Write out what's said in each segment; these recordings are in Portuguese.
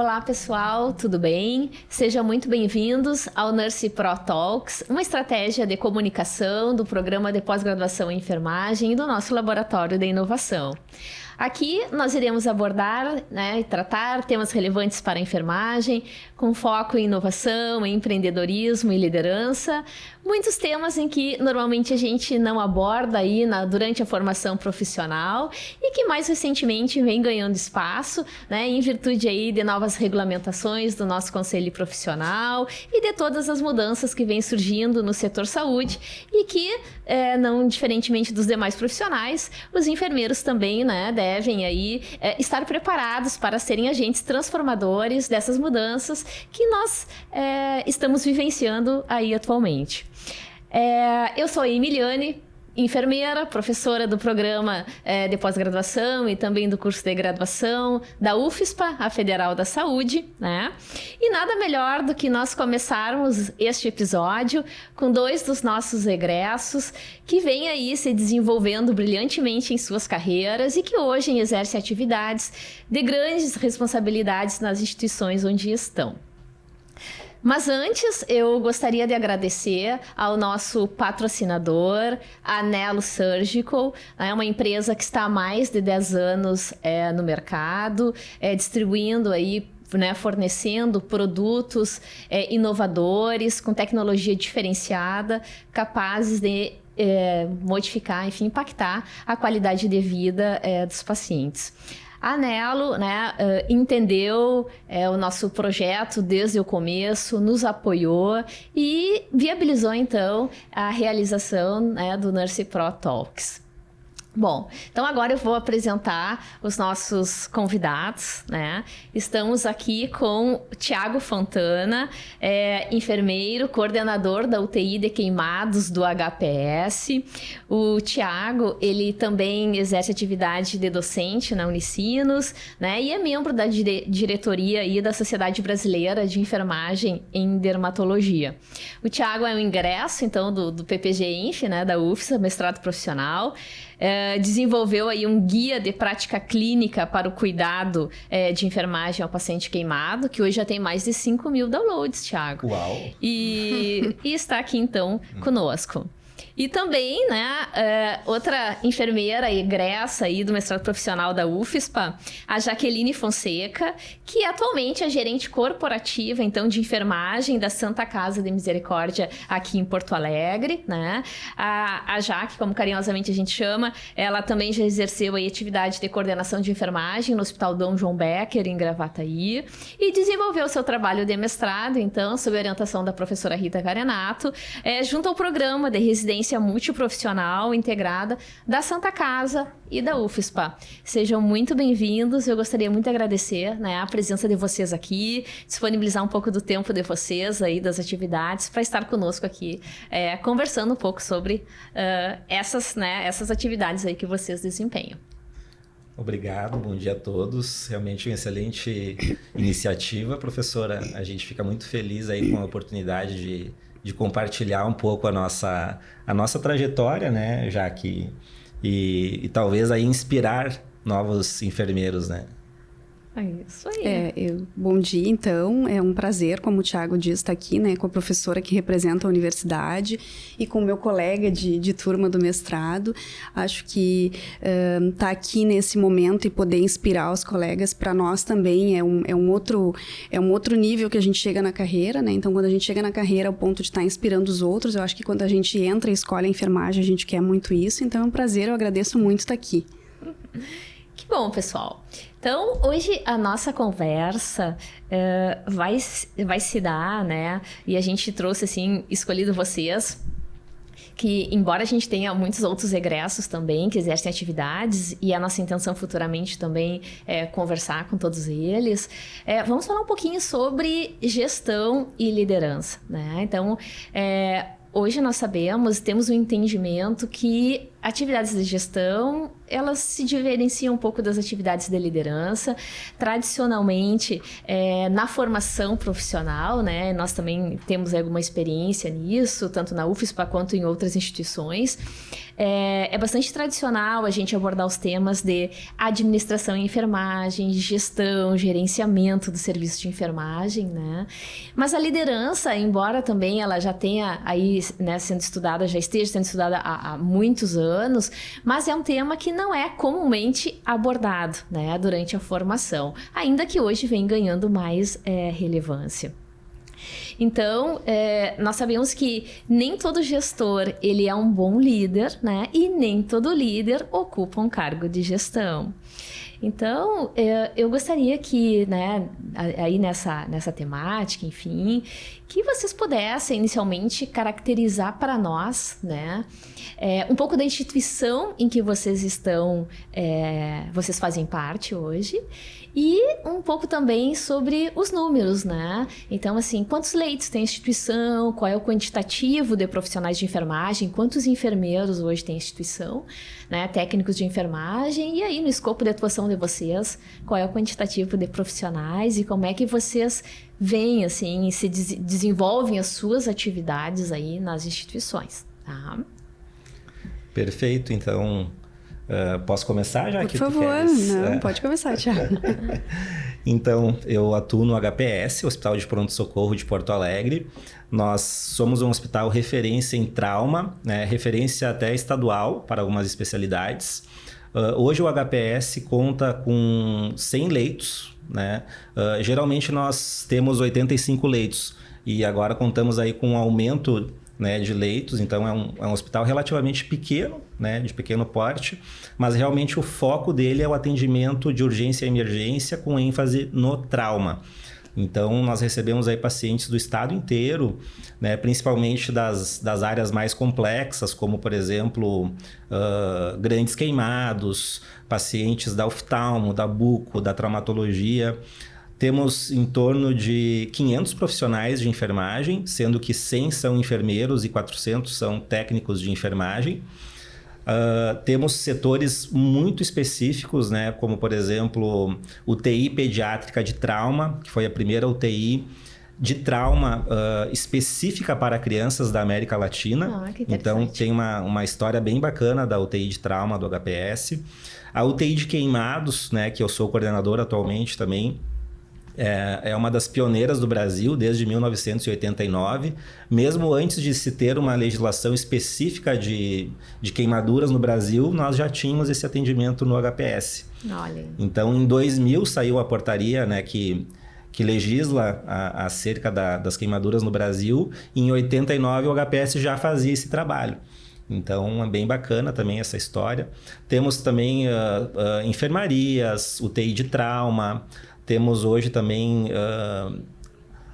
Olá pessoal, tudo bem? Sejam muito bem-vindos ao Nurse Pro Talks, uma estratégia de comunicação do programa de pós-graduação em enfermagem e do nosso laboratório de inovação. Aqui nós iremos abordar e tratar temas relevantes para a enfermagem, com foco em inovação, em empreendedorismo e liderança. Muitos temas em que normalmente a gente não aborda aí durante a formação profissional e que mais recentemente vem ganhando espaço, em virtude aí de novas regulamentações do nosso conselho profissional e de todas as mudanças que vêm surgindo no setor saúde e que, não diferentemente dos demais profissionais, os enfermeiros também, devem aí estar preparados para serem agentes transformadores dessas mudanças que nós estamos vivenciando aí atualmente. Eu sou a Emiliane, enfermeira, professora do programa de pós-graduação e também do curso de graduação da UFSPA, a Federal da Saúde, E nada melhor do que nós começarmos este episódio com dois dos nossos egressos que vêm aí se desenvolvendo brilhantemente em suas carreiras e que hoje exercem atividades de grandes responsabilidades nas instituições onde estão. Mas antes, eu gostaria de agradecer ao nosso patrocinador, a Nelo Surgical, uma empresa que está há mais de 10 anos no mercado, distribuindo aí, fornecendo produtos inovadores, com tecnologia diferenciada, capazes de modificar, enfim, impactar a qualidade de vida dos pacientes. A Nelo entendeu o nosso projeto desde o começo, nos apoiou e viabilizou, então, a realização do Nurse Pro Talks. Bom, então agora eu vou apresentar os nossos convidados, Estamos aqui com o Thiago Fontana, enfermeiro, coordenador da UTI de queimados do HPS. O Thiago, ele também exerce atividade de docente na Unicinos, E é membro da diretoria aí da Sociedade Brasileira de Enfermagem em Dermatologia. O Thiago é um ingresso, então, do PPG-INF, da UFSA, mestrado profissional. Desenvolveu aí um guia de prática clínica para o cuidado de enfermagem ao paciente queimado, que hoje já tem mais de 5.000 downloads, Thiago. Uau! E está aqui, então, conosco. E também, outra enfermeira egressa aí do mestrado profissional da UFSPA, a Jaqueline Fonseca, que atualmente é gerente corporativa, então, de enfermagem da Santa Casa de Misericórdia aqui em Porto Alegre, A Jaque, como carinhosamente a gente chama, ela também já exerceu aí atividade de coordenação de enfermagem no Hospital Dom João Becker, em Gravataí, e desenvolveu seu trabalho de mestrado, então, sob orientação da professora Rita Carenato, junto ao programa de residência multiprofissional integrada da Santa Casa e da UFSPA. Sejam muito bem-vindos. Eu gostaria muito de agradecer a presença de vocês aqui, disponibilizar um pouco do tempo de vocês aí, das atividades, para estar conosco aqui, conversando um pouco sobre essas atividades aí que vocês desempenham. Obrigado, bom dia a todos. Realmente uma excelente iniciativa, professora. A gente fica muito feliz aí com a oportunidade de compartilhar um pouco a nossa trajetória, já que e talvez aí inspirar novos enfermeiros, É isso aí. Bom dia, então. É um prazer, como o Thiago diz, estar aqui, com a professora que representa a universidade e com o meu colega de turma do mestrado. Acho que estar aqui nesse momento e poder inspirar os colegas, para nós também é um outro nível que a gente chega na carreira, Então, quando a gente chega na carreira ao ponto de estar inspirando os outros, eu acho que quando a gente entra e escolhe a enfermagem, a gente quer muito isso. Então, é um prazer, eu agradeço muito estar aqui. Que bom, pessoal. Então, hoje a nossa conversa vai se dar, E a gente trouxe, assim, escolhido vocês, que embora a gente tenha muitos outros egressos também que exercem atividades, e a nossa intenção futuramente também é conversar com todos eles, vamos falar um pouquinho sobre gestão e liderança, Então, hoje nós temos um entendimento que atividades de gestão, elas se diferenciam um pouco das atividades de liderança. Tradicionalmente, na formação profissional, né, nós também temos alguma experiência nisso, tanto na UFSPA quanto em outras instituições. É bastante tradicional a gente abordar os temas de administração em enfermagem, gestão, gerenciamento do serviço de enfermagem, né? Mas a liderança, embora também ela já tenha aí, né, sendo estudada, já esteja sendo estudada há muitos anos, mas é um tema que não é comumente abordado, né, durante a formação, ainda que hoje vem ganhando mais relevância. Então, nós sabemos que nem todo gestor ele é um bom líder, né? E nem todo líder ocupa um cargo de gestão. Então, eu gostaria que, né, aí nessa temática, enfim, que vocês pudessem inicialmente caracterizar para nós, né, um pouco da instituição em que vocês estão, vocês fazem parte hoje, e um pouco também sobre os números, né? Então, assim, quantos leitos tem a instituição, qual é o quantitativo de profissionais de enfermagem, quantos enfermeiros hoje tem a instituição, né? Técnicos de enfermagem, e aí no escopo de atuação de vocês, qual é o quantitativo de profissionais e como é que vocês veem, assim, se desenvolvem as suas atividades aí nas instituições, tá? Perfeito, então... posso começar já? Por favor, não, pode começar, Thiago. Então, eu atuo no HPS, Hospital de Pronto Socorro de Porto Alegre. Nós somos um hospital referência em trauma, né, referência até estadual para algumas especialidades. Hoje o HPS conta com 100 leitos, né? Geralmente nós temos 85 leitos e agora contamos aí com um aumento, né, de leitos, então é um hospital relativamente pequeno, né, de pequeno porte, mas realmente o foco dele é o atendimento de urgência e emergência com ênfase no trauma. Então, nós recebemos aí pacientes do estado inteiro, né, principalmente das áreas mais complexas, como, por exemplo, grandes queimados, pacientes da oftalmo, da buco, da traumatologia. Temos em torno de 500 profissionais de enfermagem, sendo que 100 são enfermeiros e 400 são técnicos de enfermagem. Temos setores muito específicos, né, como, por exemplo, UTI pediátrica de trauma, que foi a primeira UTI de trauma específica para crianças da América Latina. Então, tem uma história bem bacana da UTI de trauma do HPS. A UTI de queimados, né, que eu sou coordenador atualmente também, é uma das pioneiras do Brasil desde 1989, mesmo antes de se ter uma legislação específica de queimaduras no Brasil, nós já tínhamos esse atendimento no HPS. Olha. Então, em 2000 saiu a portaria, né, que legisla acerca das queimaduras no Brasil, e em 89 o HPS já fazia esse trabalho. Então, é bem bacana também essa história. Temos também enfermarias, UTI de trauma. Temos hoje também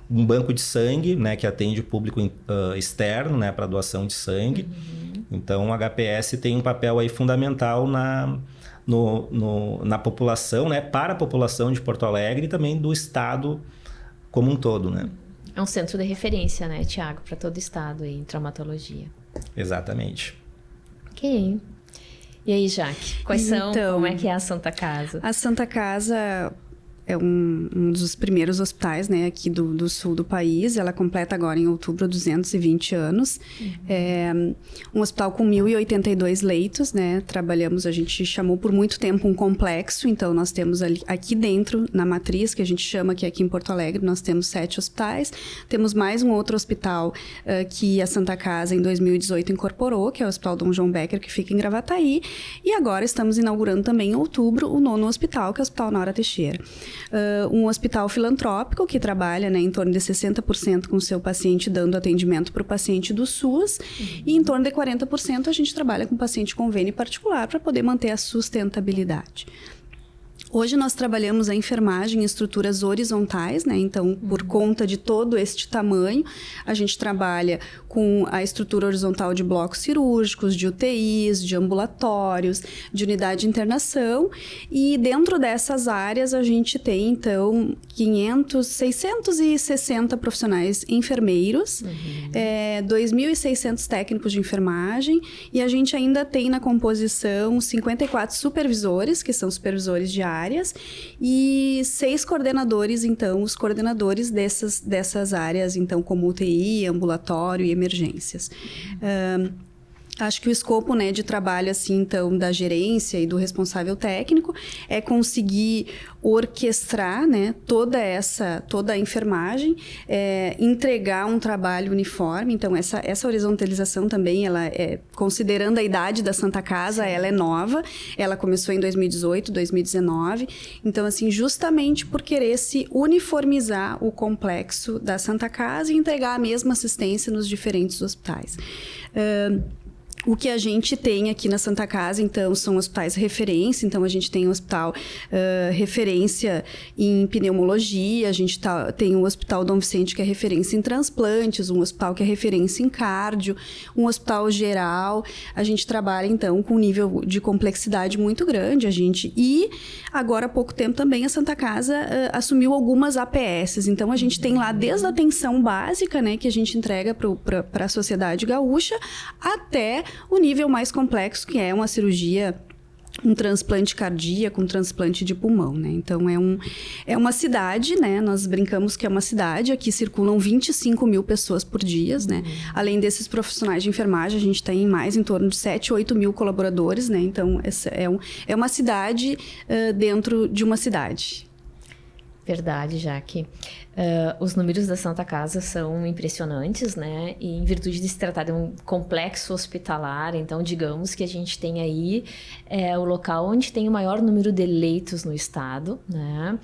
um banco de sangue, né, que atende o público externo, né, para doação de sangue. Uhum. Então, o HPS tem um papel aí fundamental na população, né, para a população de Porto Alegre e também do estado como um todo, né? É um centro de referência, né, Thiago, para todo o estado aí, em traumatologia. Exatamente. Ok. E aí, Jaque, como é que é a Santa Casa? A Santa Casa é um dos primeiros hospitais, né, aqui do sul do país. Ela completa agora em outubro 220 anos. Uhum. É um hospital com 1.082 leitos, né? A gente chamou por muito tempo um complexo. Então, nós temos aqui dentro, na matriz, que a gente chama, que é aqui em Porto Alegre, nós temos 7 hospitais. Temos mais um outro hospital que a Santa Casa, em 2018, incorporou, que é o Hospital Dom João Becker, que fica em Gravataí. E agora estamos inaugurando também em outubro o 9º hospital, que é o Hospital Nora Teixeira. Um hospital filantrópico que trabalha, né, em torno de 60% com o seu paciente dando atendimento para o paciente do SUS, e em torno de 40% a gente trabalha com paciente convênio particular para poder manter a sustentabilidade. Hoje nós trabalhamos a enfermagem em estruturas horizontais, né? Então, por conta de todo este tamanho, a gente trabalha com a estrutura horizontal de blocos cirúrgicos, de UTIs, de ambulatórios, de unidade de internação. E dentro dessas áreas a gente tem, então, 660 profissionais enfermeiros, 2.600 técnicos de enfermagem, e a gente ainda tem na composição 54 supervisores, que são supervisores de áreas, e 6 coordenadores, então, os coordenadores dessas áreas, então, como UTI, ambulatório e emergências. Acho que o escopo, né, de trabalho, assim, então, da gerência e do responsável técnico é conseguir orquestrar, né, toda a enfermagem, entregar um trabalho uniforme. Então, essa horizontalização também, ela considerando a idade da Santa Casa, ela é nova. Ela começou em 2018, 2019. Então, assim, justamente por querer se uniformizar o complexo da Santa Casa e entregar a mesma assistência nos diferentes hospitais. O que a gente tem aqui na Santa Casa, então, são hospitais referência. Então, a gente tem um hospital referência em pneumologia, a gente tem um hospital Dom Vicente que é referência em transplantes, um hospital que é referência em cardio, um hospital geral. A gente trabalha, então, com um nível de complexidade muito grande. E agora, há pouco tempo também, a Santa Casa assumiu algumas APSs. Então, a gente tem lá desde a atenção básica, né, que a gente entrega para a sociedade gaúcha, até o nível mais complexo, que é uma cirurgia, um transplante cardíaco, um transplante de pulmão, né? Então, é uma cidade, né? Nós brincamos que é uma cidade, aqui circulam 25 mil pessoas por dia, né? Além desses profissionais de enfermagem, a gente tem mais em torno de 7, 8 mil colaboradores, né? Então, é uma cidade dentro de uma cidade. Verdade, Jaque. Os números da Santa Casa são impressionantes, né? E em virtude de se tratar de um complexo hospitalar, então digamos que a gente tem aí o local onde tem o maior número de leitos no estado, né?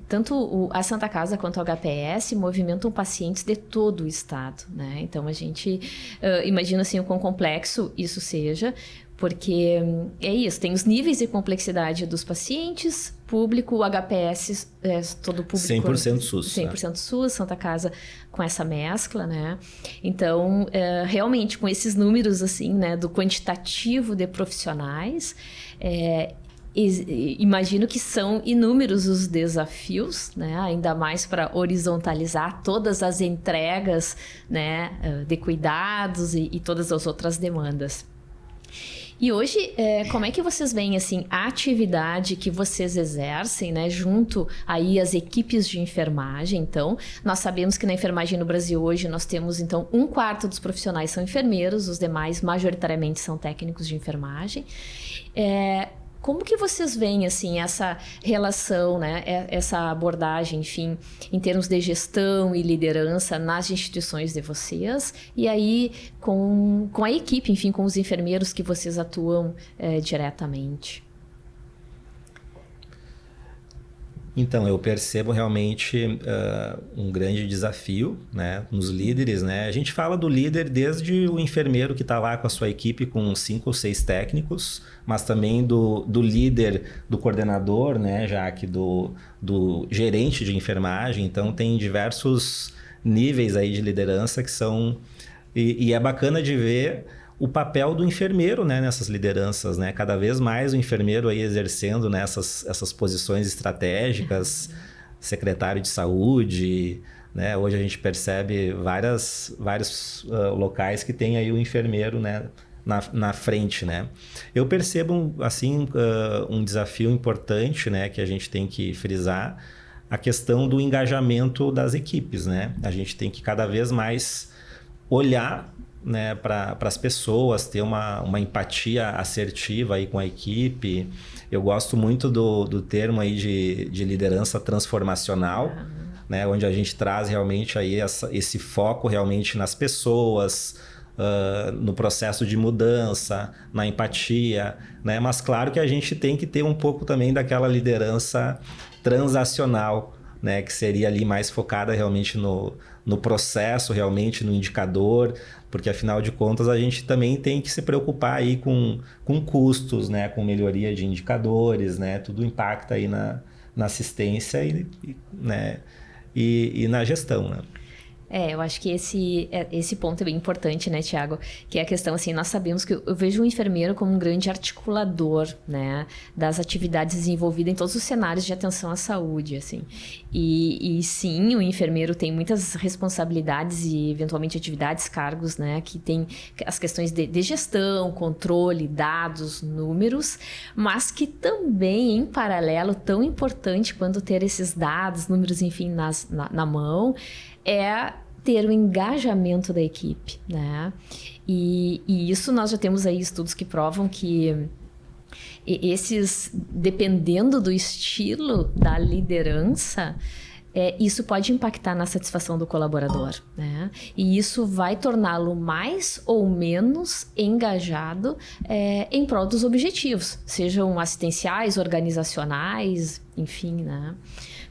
Tanto a Santa Casa quanto o HPS movimentam pacientes de todo o estado, né? Então a gente imagina assim o quão complexo isso seja, porque é isso, tem os níveis de complexidade dos pacientes, público, o HPS, todo público... 100% SUS. 100% SUS, Santa Casa com essa mescla, né? Então, realmente, com esses números, assim, né, do quantitativo de profissionais, imagino que são inúmeros os desafios, né? Ainda mais para horizontalizar todas as entregas, né, de cuidados e todas as outras demandas. E hoje, como é que vocês veem, assim, a atividade que vocês exercem, né, junto aí às equipes de enfermagem? Então, nós sabemos que na enfermagem no Brasil hoje nós temos, então, 1/4 dos profissionais são enfermeiros, os demais majoritariamente são técnicos de enfermagem. Como que vocês veem, assim, essa relação, né, essa abordagem, enfim, em termos de gestão e liderança nas instituições de vocês e aí com a equipe, enfim, com os enfermeiros que vocês atuam diretamente? Então, eu percebo realmente um grande desafio, né, nos líderes, né? A gente fala do líder desde o enfermeiro que está lá com a sua equipe com 5 ou 6 técnicos, mas também do líder, do coordenador, né, já que do gerente de enfermagem. Então, tem diversos níveis aí de liderança que são... E é bacana de ver o papel do enfermeiro, né, nessas lideranças, né? Cada vez mais o enfermeiro aí exercendo, né, essas posições estratégicas, secretário de saúde, né? Hoje a gente percebe vários locais que tem aí o enfermeiro, né, na frente, né? Eu percebo, assim, um desafio importante, né, que a gente tem que frisar, a questão do engajamento das equipes, né? A gente tem que cada vez mais olhar, né, para as pessoas, ter uma empatia assertiva aí com a equipe. Eu gosto muito do termo aí de liderança transformacional, né, onde a gente traz realmente aí esse foco realmente nas pessoas, no processo de mudança, na empatia, né? Mas claro que a gente tem que ter um pouco também daquela liderança transacional, né, que seria ali mais focada realmente no processo, realmente no indicador, porque afinal de contas a gente também tem que se preocupar aí com custos, né, com melhoria de indicadores, né, tudo impacta aí na assistência né, e na gestão, né? Eu acho que esse ponto é bem importante, né, Tiago? Que é a questão, assim, nós sabemos que eu vejo o enfermeiro como um grande articulador, né, das atividades desenvolvidas em todos os cenários de atenção à saúde, assim. E sim, o enfermeiro tem muitas responsabilidades e, eventualmente, atividades, cargos, né, que tem as questões de gestão, controle, dados, números, mas que também, em paralelo, tão importante quanto ter esses dados, números, enfim, na mão, é ter o engajamento da equipe, né? E isso nós já temos aí estudos que provam que dependendo do estilo da liderança, isso pode impactar na satisfação do colaborador, né? E isso vai torná-lo mais ou menos engajado em prol dos objetivos, sejam assistenciais, organizacionais, enfim, né?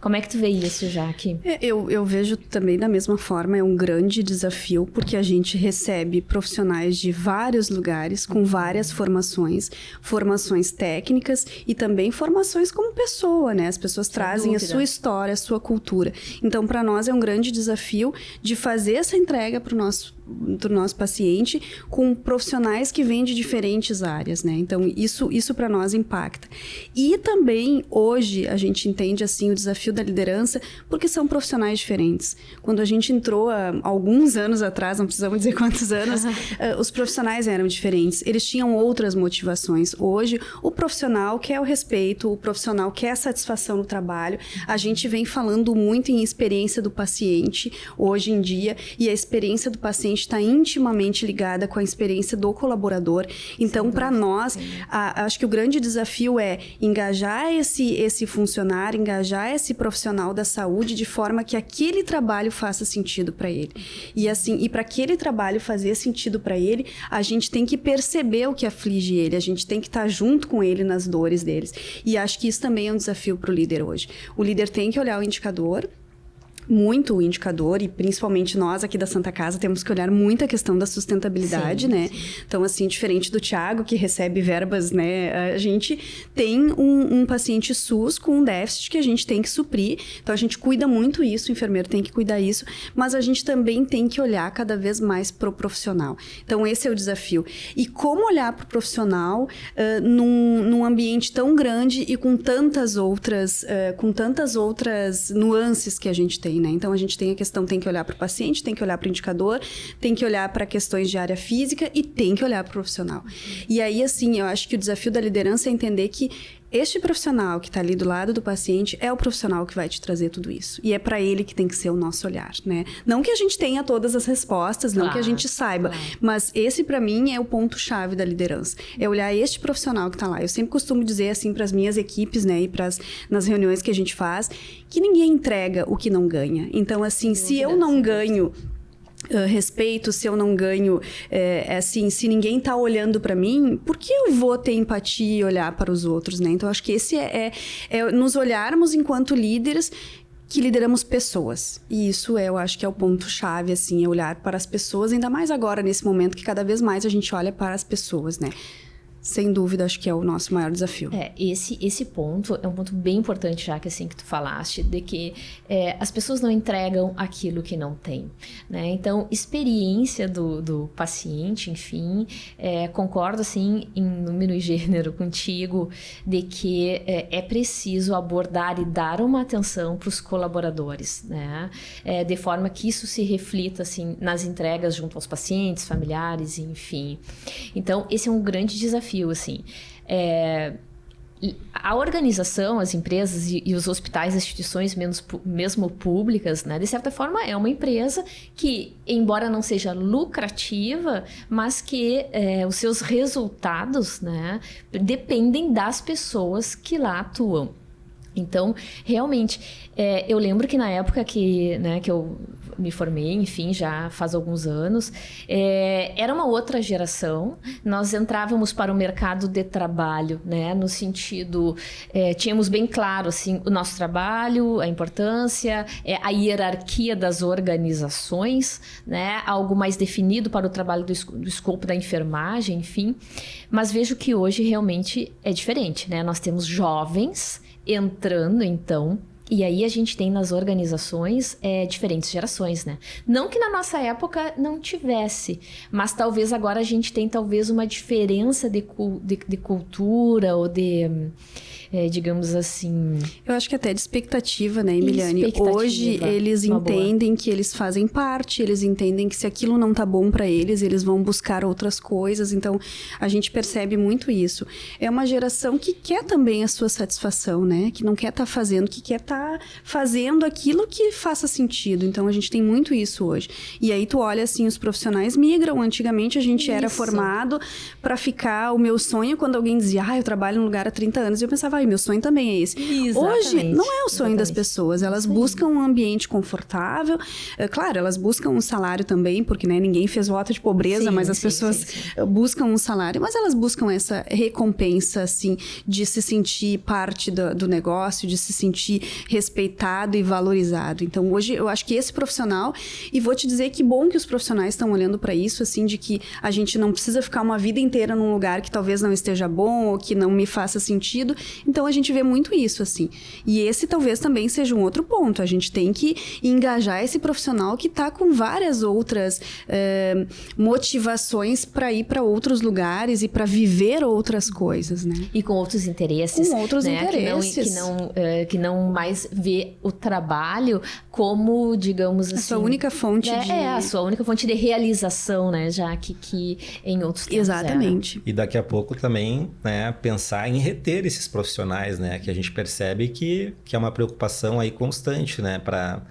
Como é que tu vê isso, Jaque? Eu vejo também da mesma forma, é um grande desafio, porque a gente recebe profissionais de vários lugares, com várias formações técnicas e também formações como pessoa, né? As pessoas trazem a sua história, a sua cultura. Então, para nós é um grande desafio de fazer essa entrega para o nosso paciente com profissionais que vêm de diferentes áreas, né? Então, isso para nós impacta. E também, hoje, a gente entende, assim, o desafio da liderança, porque são profissionais diferentes. Quando a gente entrou há alguns anos atrás, não precisamos dizer quantos anos, os profissionais eram diferentes. Eles tinham outras motivações. Hoje, o profissional quer o respeito, o profissional quer a satisfação no trabalho. A gente vem falando muito em experiência do paciente, hoje em dia, e a experiência do paciente está intimamente ligada com a experiência do colaborador. Então, para nós, acho que o grande desafio é engajar esse funcionário, engajar esse profissional da saúde de forma que aquele trabalho faça sentido para ele. E para aquele trabalho fazer sentido para ele, a gente tem que perceber o que aflige ele, a gente tem que estar junto com ele nas dores deles. E acho que isso também é um desafio para o líder hoje. O líder tem que olhar o indicador, muito o indicador, e principalmente nós aqui da Santa Casa temos que olhar muito a questão da sustentabilidade, sim, né? Sim. Então, assim, diferente do Tiago, que recebe verbas, né? A gente tem um paciente SUS com um déficit que a gente tem que suprir, então a gente cuida muito isso, o enfermeiro tem que cuidar isso, mas a gente também tem que olhar cada vez mais pro profissional. Então, esse é o desafio. E como olhar pro profissional num ambiente tão grande e com tantas outras nuances que a gente tem, né? Então, a gente tem a questão, tem que olhar para o paciente, tem que olhar para o indicador, tem que olhar para questões de área física e tem que olhar para o profissional. E aí, assim, eu acho que o desafio da liderança é entender que este profissional que está ali do lado do paciente é o profissional que vai te trazer tudo isso. E é para ele que tem que ser o nosso olhar, né? Não que a gente tenha todas as respostas, não que a gente saiba, mas esse para mim é o ponto-chave da liderança. É olhar este profissional que está lá. Eu sempre costumo dizer assim para as minhas equipes, né, e nas reuniões que a gente faz, que ninguém entrega o que não ganha. Então, assim, se eu não ganho respeito, se eu não ganho, assim, se ninguém está olhando para mim, por que eu vou ter empatia e olhar para os outros, né? Então, acho que esse é nos olharmos enquanto líderes que lideramos pessoas. E isso eu acho que é o ponto-chave, assim, é olhar para as pessoas, ainda mais agora, nesse momento que cada vez mais a gente olha para as pessoas, né? Sem dúvida, acho que é o nosso maior desafio. Esse ponto é um ponto bem importante, já que assim que tu falaste, de que as pessoas não entregam aquilo que não tem, né? Então, experiência do paciente, enfim, concordo, assim, em número e gênero contigo, de que é preciso abordar e dar uma atenção para os colaboradores, né? De forma que isso se reflita, assim, nas entregas junto aos pacientes, familiares, enfim. Então, esse é um grande desafio, assim. A organização, as empresas e os hospitais, as instituições mesmo públicas, né, de certa forma é uma empresa que, embora não seja lucrativa, mas que os seus resultados, né, dependem das pessoas que lá atuam. Então, realmente, eu lembro que na época que eu me formei, enfim, já faz alguns anos, era uma outra geração. Nós entrávamos para o mercado de trabalho, né? No sentido, tínhamos bem claro assim, o nosso trabalho, a importância, a hierarquia das organizações, né? Algo mais definido para o trabalho do escopo da enfermagem, enfim. Mas vejo que hoje realmente é diferente, né? Nós temos jovens entrando, então, e aí a gente tem nas organizações diferentes gerações, né? Não que na nossa época não tivesse, mas talvez agora a gente tem talvez uma diferença de cultura ou de... digamos assim... Eu acho que até de expectativa, né, Emiliane? Hoje eles entendem que eles fazem parte, eles entendem que se aquilo não tá bom para eles, eles vão buscar outras coisas. Então, a gente percebe muito isso. É uma geração que quer também a sua satisfação, né? Que não quer estar fazendo, que quer estar fazendo aquilo que faça sentido. Então, a gente tem muito isso hoje. E aí, tu olha assim, os profissionais migram. Antigamente, a gente era formado para ficar... O meu sonho, quando alguém dizia, eu trabalho num lugar há 30 anos, eu pensava, meu sonho também é esse. Exatamente. Hoje, não é o sonho das pessoas. Elas buscam um ambiente confortável. Claro, elas buscam um salário também, porque né, ninguém fez voto de pobreza, mas as pessoas buscam um salário. Mas elas buscam essa recompensa, assim, de se sentir parte do negócio, de se sentir respeitado e valorizado. Então, hoje, eu acho que esse profissional... E vou te dizer que bom que os profissionais estão olhando para isso, assim, de que a gente não precisa ficar uma vida inteira num lugar que talvez não esteja bom ou que não me faça sentido. Então, a gente vê muito isso, assim. E esse talvez também seja um outro ponto. A gente tem que engajar esse profissional que está com várias outras motivações para ir para outros lugares e para viver outras coisas, né? E com outros interesses. Com outros interesses. Que não mais vê o trabalho como, digamos assim... A sua única fonte de... a sua única fonte de realização, né? Já que em outros tempos Exatamente. E daqui a pouco também, né, pensar em reter esses profissionais, né? Que a gente percebe que é uma preocupação aí constante, né? Para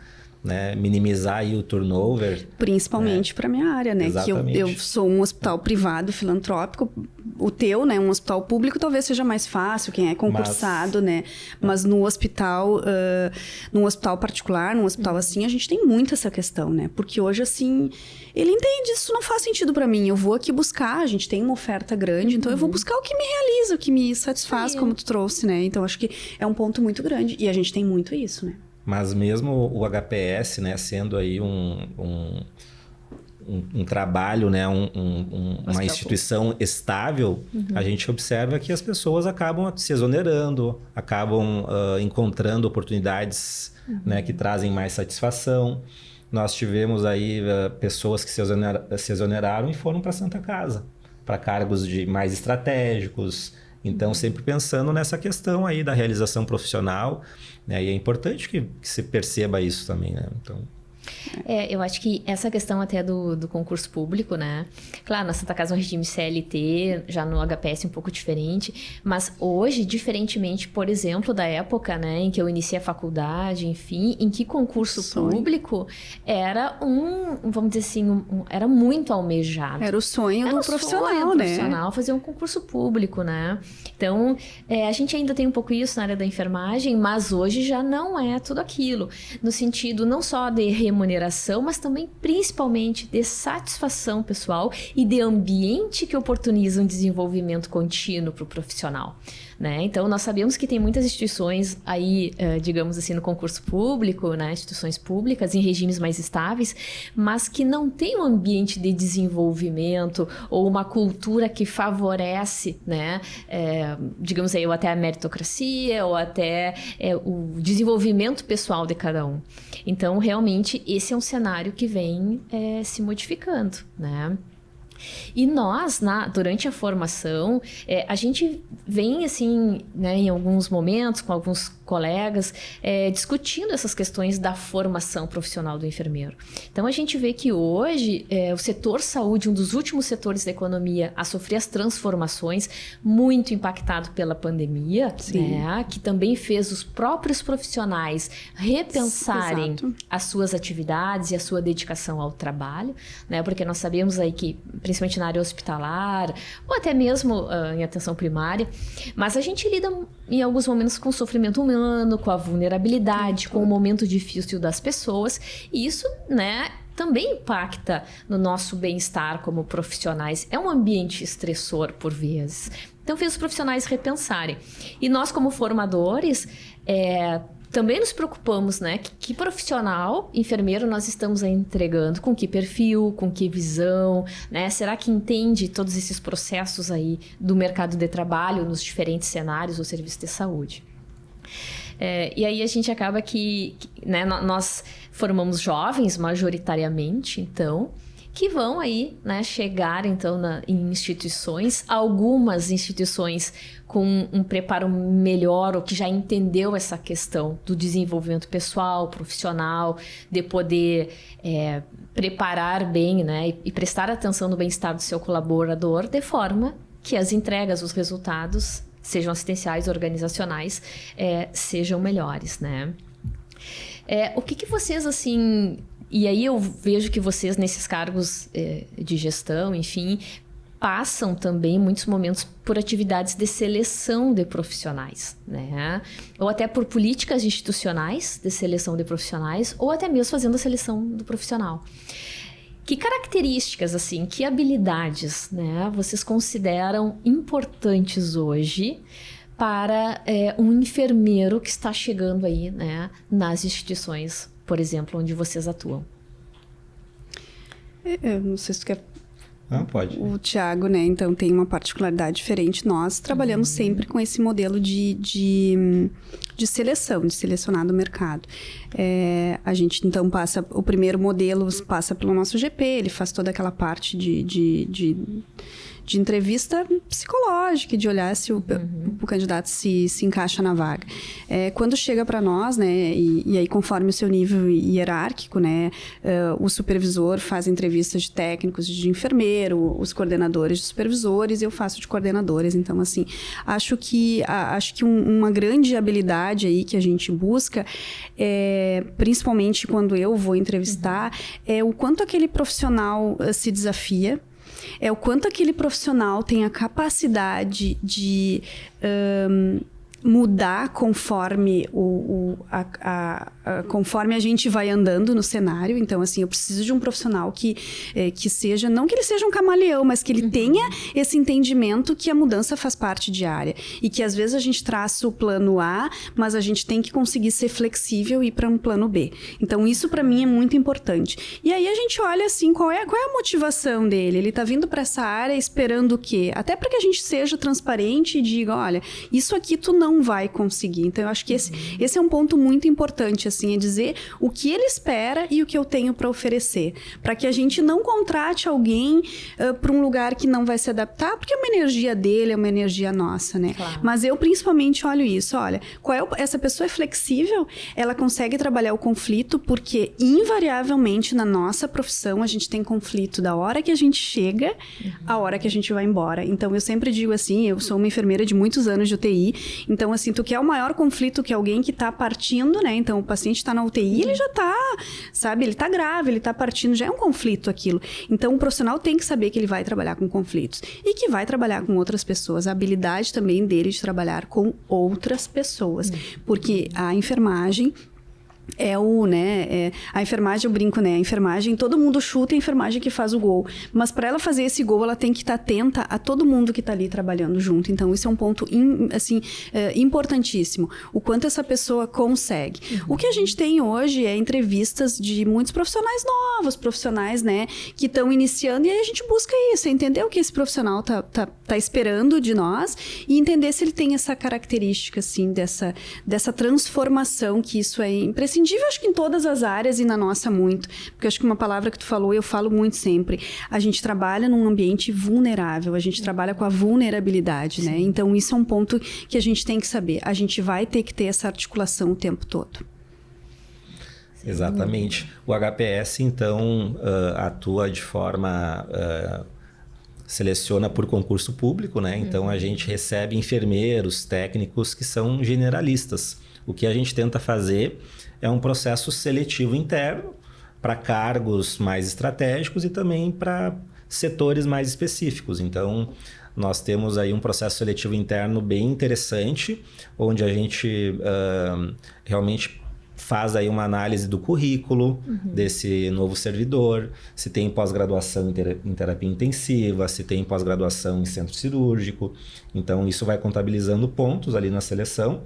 minimizar aí o turnover. Principalmente para minha área, né? Exatamente. Que eu sou um hospital privado, filantrópico. O teu, né? Um hospital público talvez seja mais fácil, quem é concursado, né? Mas no hospital, num hospital particular, num hospital assim, a gente tem muito essa questão, né? Porque hoje, assim, ele entende, isso não faz sentido para mim. Eu vou aqui buscar, a gente tem uma oferta grande, então eu vou buscar o que me realiza, o que me satisfaz, como tu trouxe, né? Então, acho que é um ponto muito grande. E a gente tem muito isso, né? Mas mesmo o HPS, né, sendo aí um trabalho, né, uma instituição estável, a gente observa que as pessoas acabam se exonerando, acabam encontrando oportunidades né, que trazem mais satisfação. Nós tivemos aí pessoas que se exoneraram e foram para a Santa Casa, para cargos mais estratégicos. Então, sempre pensando nessa questão aí da realização profissional, né? E é importante que se perceba isso também, né? Então... eu acho que essa questão até do concurso público, né? Claro, na Santa Casa é um regime CLT, já no HPS um pouco diferente, mas hoje, diferentemente, por exemplo, da época, né, em que eu iniciei a faculdade, enfim, em que concurso público era vamos dizer assim, era muito almejado. Era o sonho do profissional, né? Profissional fazer um concurso público, né? Então, a gente ainda tem um pouco isso na área da enfermagem, mas hoje já não é tudo aquilo, no sentido não só de remuneração, mas também principalmente de satisfação pessoal e de ambiente que oportuniza um desenvolvimento contínuo para o profissional, né? Então, nós sabemos que tem muitas instituições aí, digamos assim, no concurso público, né? Instituições públicas em regimes mais estáveis, mas que não tem um ambiente de desenvolvimento ou uma cultura que favorece, né? Digamos aí, ou até a meritocracia, ou até o desenvolvimento pessoal de cada um. Então, realmente, esse é um cenário que vem se modificando, né? E nós, durante a formação, a gente vem, assim, né, em alguns momentos, com alguns colegas, discutindo essas questões da formação profissional do enfermeiro. Então, a gente vê que hoje, o setor saúde, um dos últimos setores da economia a sofrer as transformações, muito impactado pela pandemia, né, que também fez os próprios profissionais repensarem as suas atividades e a sua dedicação ao trabalho, né, porque nós sabemos aí que, principalmente na área hospitalar, ou até mesmo em atenção primária. Mas a gente lida em alguns momentos com o sofrimento humano, com a vulnerabilidade, com o momento difícil das pessoas. E isso, né, também impacta no nosso bem-estar como profissionais. É um ambiente estressor por vezes. Então, fez os profissionais repensarem. E nós, como formadores, também nos preocupamos, né? Que profissional, enfermeiro, nós estamos aí entregando, com que perfil, com que visão, né? Será que entende todos esses processos aí do mercado de trabalho nos diferentes cenários do serviço de saúde? E aí a gente acaba né, nós formamos jovens majoritariamente, então, que vão aí, né, chegar então em instituições, algumas instituições com um preparo melhor, ou que já entendeu essa questão do desenvolvimento pessoal, profissional, de poder preparar bem, né, e prestar atenção no bem-estar do seu colaborador, de forma que as entregas, os resultados, sejam assistenciais, organizacionais, sejam melhores, né? O que vocês, assim... E aí eu vejo que vocês, nesses cargos de gestão, enfim, passam também muitos momentos por atividades de seleção de profissionais, né? Ou até por políticas institucionais de seleção de profissionais, ou até mesmo fazendo a seleção do profissional. Que características, assim, que habilidades, né, vocês consideram importantes hoje para um enfermeiro que está chegando aí, né, nas instituições, por exemplo, onde vocês atuam? Eu não sei se tu quer... Pode. O Thiago, né, então tem uma particularidade diferente. Nós trabalhamos sempre com esse modelo de seleção, de selecionar do mercado. A gente, então, o primeiro modelo passa pelo nosso GP, ele faz toda aquela parte de entrevista psicológica, de olhar se o candidato se encaixa na vaga. Quando chega para nós, né, e aí conforme o seu nível hierárquico, né, o supervisor faz entrevistas de técnicos, de enfermeiro, os coordenadores de supervisores, eu faço de coordenadores. Então, assim, acho que uma grande habilidade aí que a gente busca, principalmente quando eu vou entrevistar, é o quanto aquele profissional se desafia, o quanto aquele profissional tem a capacidade de mudar conforme conforme a gente vai andando no cenário. Então, assim, eu preciso de um profissional que seja, não que ele seja um camaleão, mas que ele tenha esse entendimento que a mudança faz parte diária. E que às vezes a gente traça o plano A, mas a gente tem que conseguir ser flexível e ir para um plano B. Então, isso para mim é muito importante. E aí a gente olha assim, qual é a motivação dele? Ele tá vindo para essa área esperando o quê? Até para que a gente seja transparente e diga, olha, isso aqui tu não vai conseguir. Então, eu acho que esse é um ponto muito importante, assim, é dizer o que ele espera e o que eu tenho para oferecer. Para que a gente não contrate alguém para um lugar que não vai se adaptar, porque é uma energia dele, é uma energia nossa, né? Claro. Mas eu principalmente olho isso, olha, essa pessoa é flexível, ela consegue trabalhar o conflito, porque invariavelmente na nossa profissão a gente tem conflito da hora que a gente chega à hora que a gente vai embora. Então, eu sempre digo assim, eu sou uma enfermeira de muitos anos de UTI, então, assim, tu quer o maior conflito que alguém que tá partindo, né? Então, o paciente tá na UTI, ele já tá, sabe? Ele tá grave, ele tá partindo, já é um conflito aquilo. Então, o profissional tem que saber que ele vai trabalhar com conflitos e que vai trabalhar com outras pessoas. A habilidade também dele de trabalhar com outras pessoas. Porque a enfermagem... a enfermagem, eu brinco, né? A enfermagem, todo mundo chuta, é a enfermagem que faz o gol. Mas para ela fazer esse gol, ela tem que estar atenta a todo mundo que está ali trabalhando junto. Então, isso é um ponto, importantíssimo. O quanto essa pessoa consegue. O que a gente tem hoje é entrevistas de muitos profissionais novos, profissionais, né? Que estão iniciando, e aí a gente busca isso, entender o que esse profissional tá esperando de nós e entender se ele tem essa característica, assim, dessa transformação, que isso é imprescindível, acho que em todas as áreas e na nossa muito, porque acho que uma palavra que tu falou, eu falo muito sempre, a gente trabalha num ambiente vulnerável, a gente trabalha com a vulnerabilidade, né? Então, isso é um ponto que a gente tem que saber, a gente vai ter que ter essa articulação o tempo todo. Exatamente. O HPS, então, atua de forma... seleciona por concurso público, né? Então, a gente recebe enfermeiros, técnicos que são generalistas. O que a gente tenta fazer é um processo seletivo interno para cargos mais estratégicos e também para setores mais específicos. Então, nós temos aí um processo seletivo interno bem interessante, onde a gente realmente faz aí uma análise do currículo desse novo servidor, se tem pós-graduação em terapia intensiva, se tem pós-graduação em centro cirúrgico. Então, isso vai contabilizando pontos ali na seleção.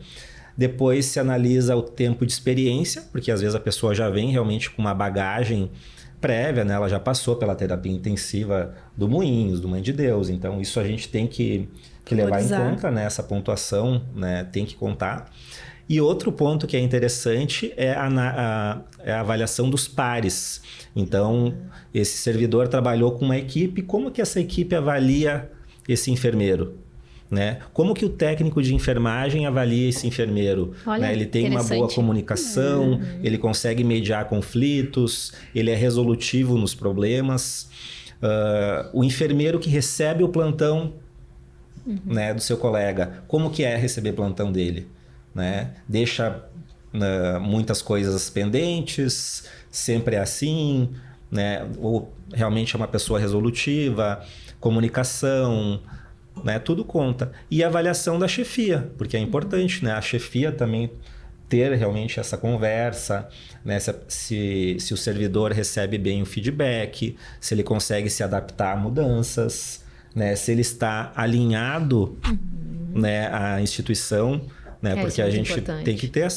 Depois se analisa o tempo de experiência, porque às vezes a pessoa já vem realmente com uma bagagem prévia, né? Ela já passou pela terapia intensiva do Moinhos, do Mãe de Deus. Então, isso a gente tem que levar em conta, né? Essa pontuação, né? Tem que contar. E outro ponto que é interessante é a avaliação dos pares. Então, esse servidor trabalhou com uma equipe, como que essa equipe avalia esse enfermeiro? Né? Como que o técnico de enfermagem avalia esse enfermeiro? Olha, né? Ele tem uma boa comunicação, ele consegue mediar conflitos, ele é resolutivo nos problemas. O enfermeiro que recebe o plantão né, do seu colega, como que é receber plantão dele? Né? Deixa muitas coisas pendentes, sempre é assim, né? Ou realmente é uma pessoa resolutiva, comunicação, né? Tudo conta. E a avaliação da chefia, porque é importante, né? A chefia também ter realmente essa conversa, né? Se o servidor recebe bem o feedback, se ele consegue se adaptar a mudanças, né? Se ele está alinhado né, à instituição, né? Porque a gente tem que ter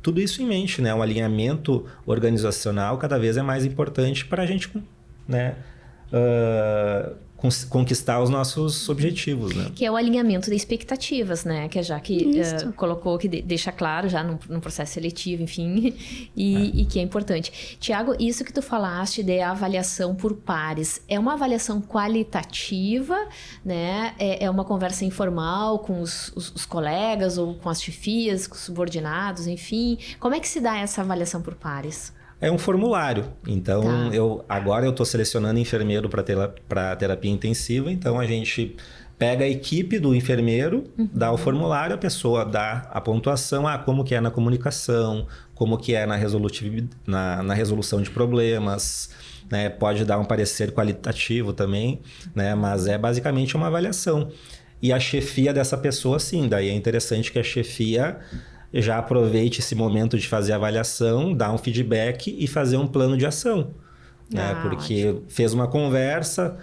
tudo isso em mente, né? O alinhamento organizacional cada vez é mais importante para a gente, né? Conquistar os nossos objetivos, né? Que é o alinhamento de expectativas, né? Que a Jaque colocou, que deixa claro já no processo seletivo, enfim, e que é importante. Tiago, isso que tu falaste de avaliação por pares, é uma avaliação qualitativa, né? É uma conversa informal com os colegas ou com as chefias, com os subordinados, enfim. Como é que se dá essa avaliação por pares? É um formulário. Então, agora eu estou selecionando enfermeiro para terapia intensiva. Então, a gente pega a equipe do enfermeiro, dá o formulário, a pessoa dá a pontuação, como que é na comunicação, como que é na resolução de problemas, né? Pode dar um parecer qualitativo também, né? Mas é basicamente uma avaliação. E a chefia dessa pessoa, sim. Daí é interessante que a chefia já aproveite esse momento de fazer a avaliação, dar um feedback e fazer um plano de ação. Né? Porque fez uma conversa,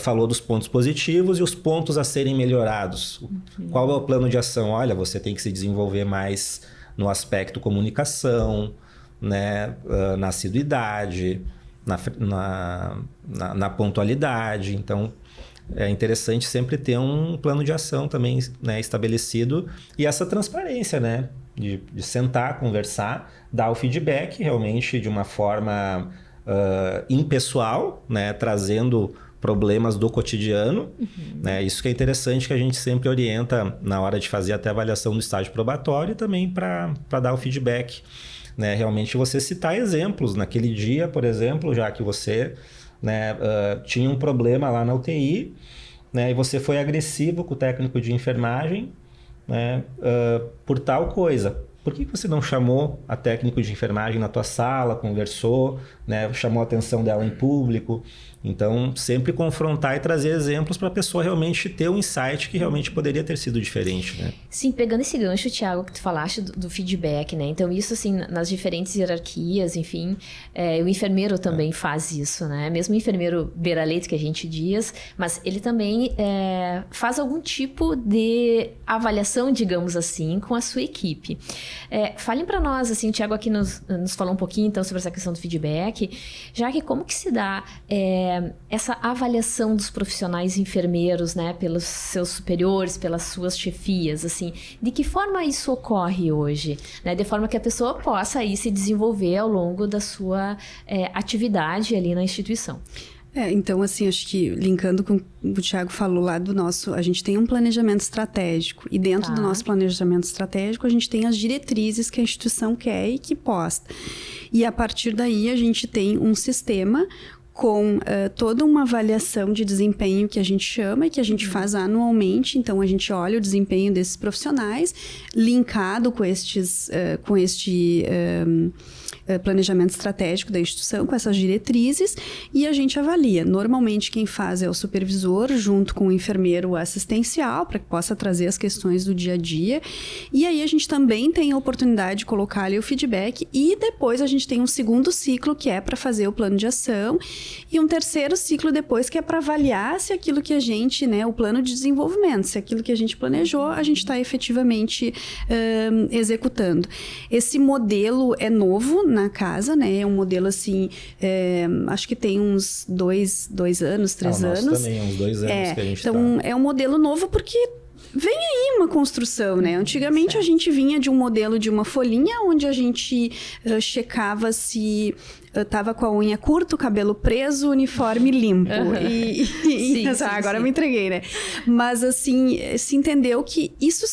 falou dos pontos positivos e os pontos a serem melhorados. Qual é o plano de ação? Olha, você tem que se desenvolver mais no aspecto comunicação, né? Na assiduidade, na pontualidade. Então, é interessante sempre ter um plano de ação também, né, estabelecido e essa transparência, né, de sentar, conversar, dar o feedback realmente de uma forma impessoal, né, trazendo problemas do cotidiano. Né, isso que é interessante, que a gente sempre orienta na hora de fazer até a avaliação do estágio probatório também para dar o feedback. Né, realmente você citar exemplos. Naquele dia, por exemplo, já que você... né, tinha um problema lá na UTI, né, e você foi agressivo com o técnico de enfermagem, né, por tal coisa. Por que você não chamou a técnico de enfermagem na tua sala, conversou, né, chamou a atenção dela em público? Então, sempre confrontar e trazer exemplos para a pessoa realmente ter um insight que realmente poderia ter sido diferente, né? Sim, pegando esse gancho, Tiago, que tu falaste do feedback, né? Então, isso, assim, nas diferentes hierarquias, enfim, o enfermeiro também faz isso, né? Mesmo o enfermeiro beira-leito, que a gente diz, mas ele também faz algum tipo de avaliação, digamos assim, com a sua equipe. Falem para nós, assim, o Tiago aqui nos falou um pouquinho, então, sobre essa questão do feedback, já que como que se dá essa avaliação dos profissionais enfermeiros, né, pelos seus superiores, pelas suas chefias, assim, de que forma isso ocorre hoje, né, de forma que a pessoa possa aí se desenvolver ao longo da sua atividade ali na instituição. Então, assim, acho que linkando com o que o Tiago falou lá do nosso... A gente tem um planejamento estratégico. E dentro do nosso planejamento estratégico, a gente tem as diretrizes que a instituição quer e que posta. E a partir daí, a gente tem um sistema com toda uma avaliação de desempenho que a gente chama e que a gente faz anualmente. Então, a gente olha o desempenho desses profissionais, linkado com este planejamento estratégico da instituição, com essas diretrizes, e a gente avalia. Normalmente, quem faz é o supervisor, junto com o enfermeiro assistencial, para que possa trazer as questões do dia a dia. E aí, a gente também tem a oportunidade de colocar ali o feedback, e depois a gente tem um segundo ciclo, que é para fazer o plano de ação, e um terceiro ciclo depois, que é para avaliar se aquilo que a gente, o plano de desenvolvimento, se aquilo que a gente planejou, a gente está efetivamente executando. Esse modelo é novo na casa, né? É um modelo assim, acho que tem uns 2 anos, 3 anos. Nosso também, uns 2 anos que a gente então, é um modelo novo porque vem aí uma construção, né? Antigamente a gente vinha de um modelo de uma folhinha onde a gente checava se tava com a unha curta, o cabelo preso, uniforme limpo. Sim, agora eu me entreguei, né? Mas assim, se entendeu que isso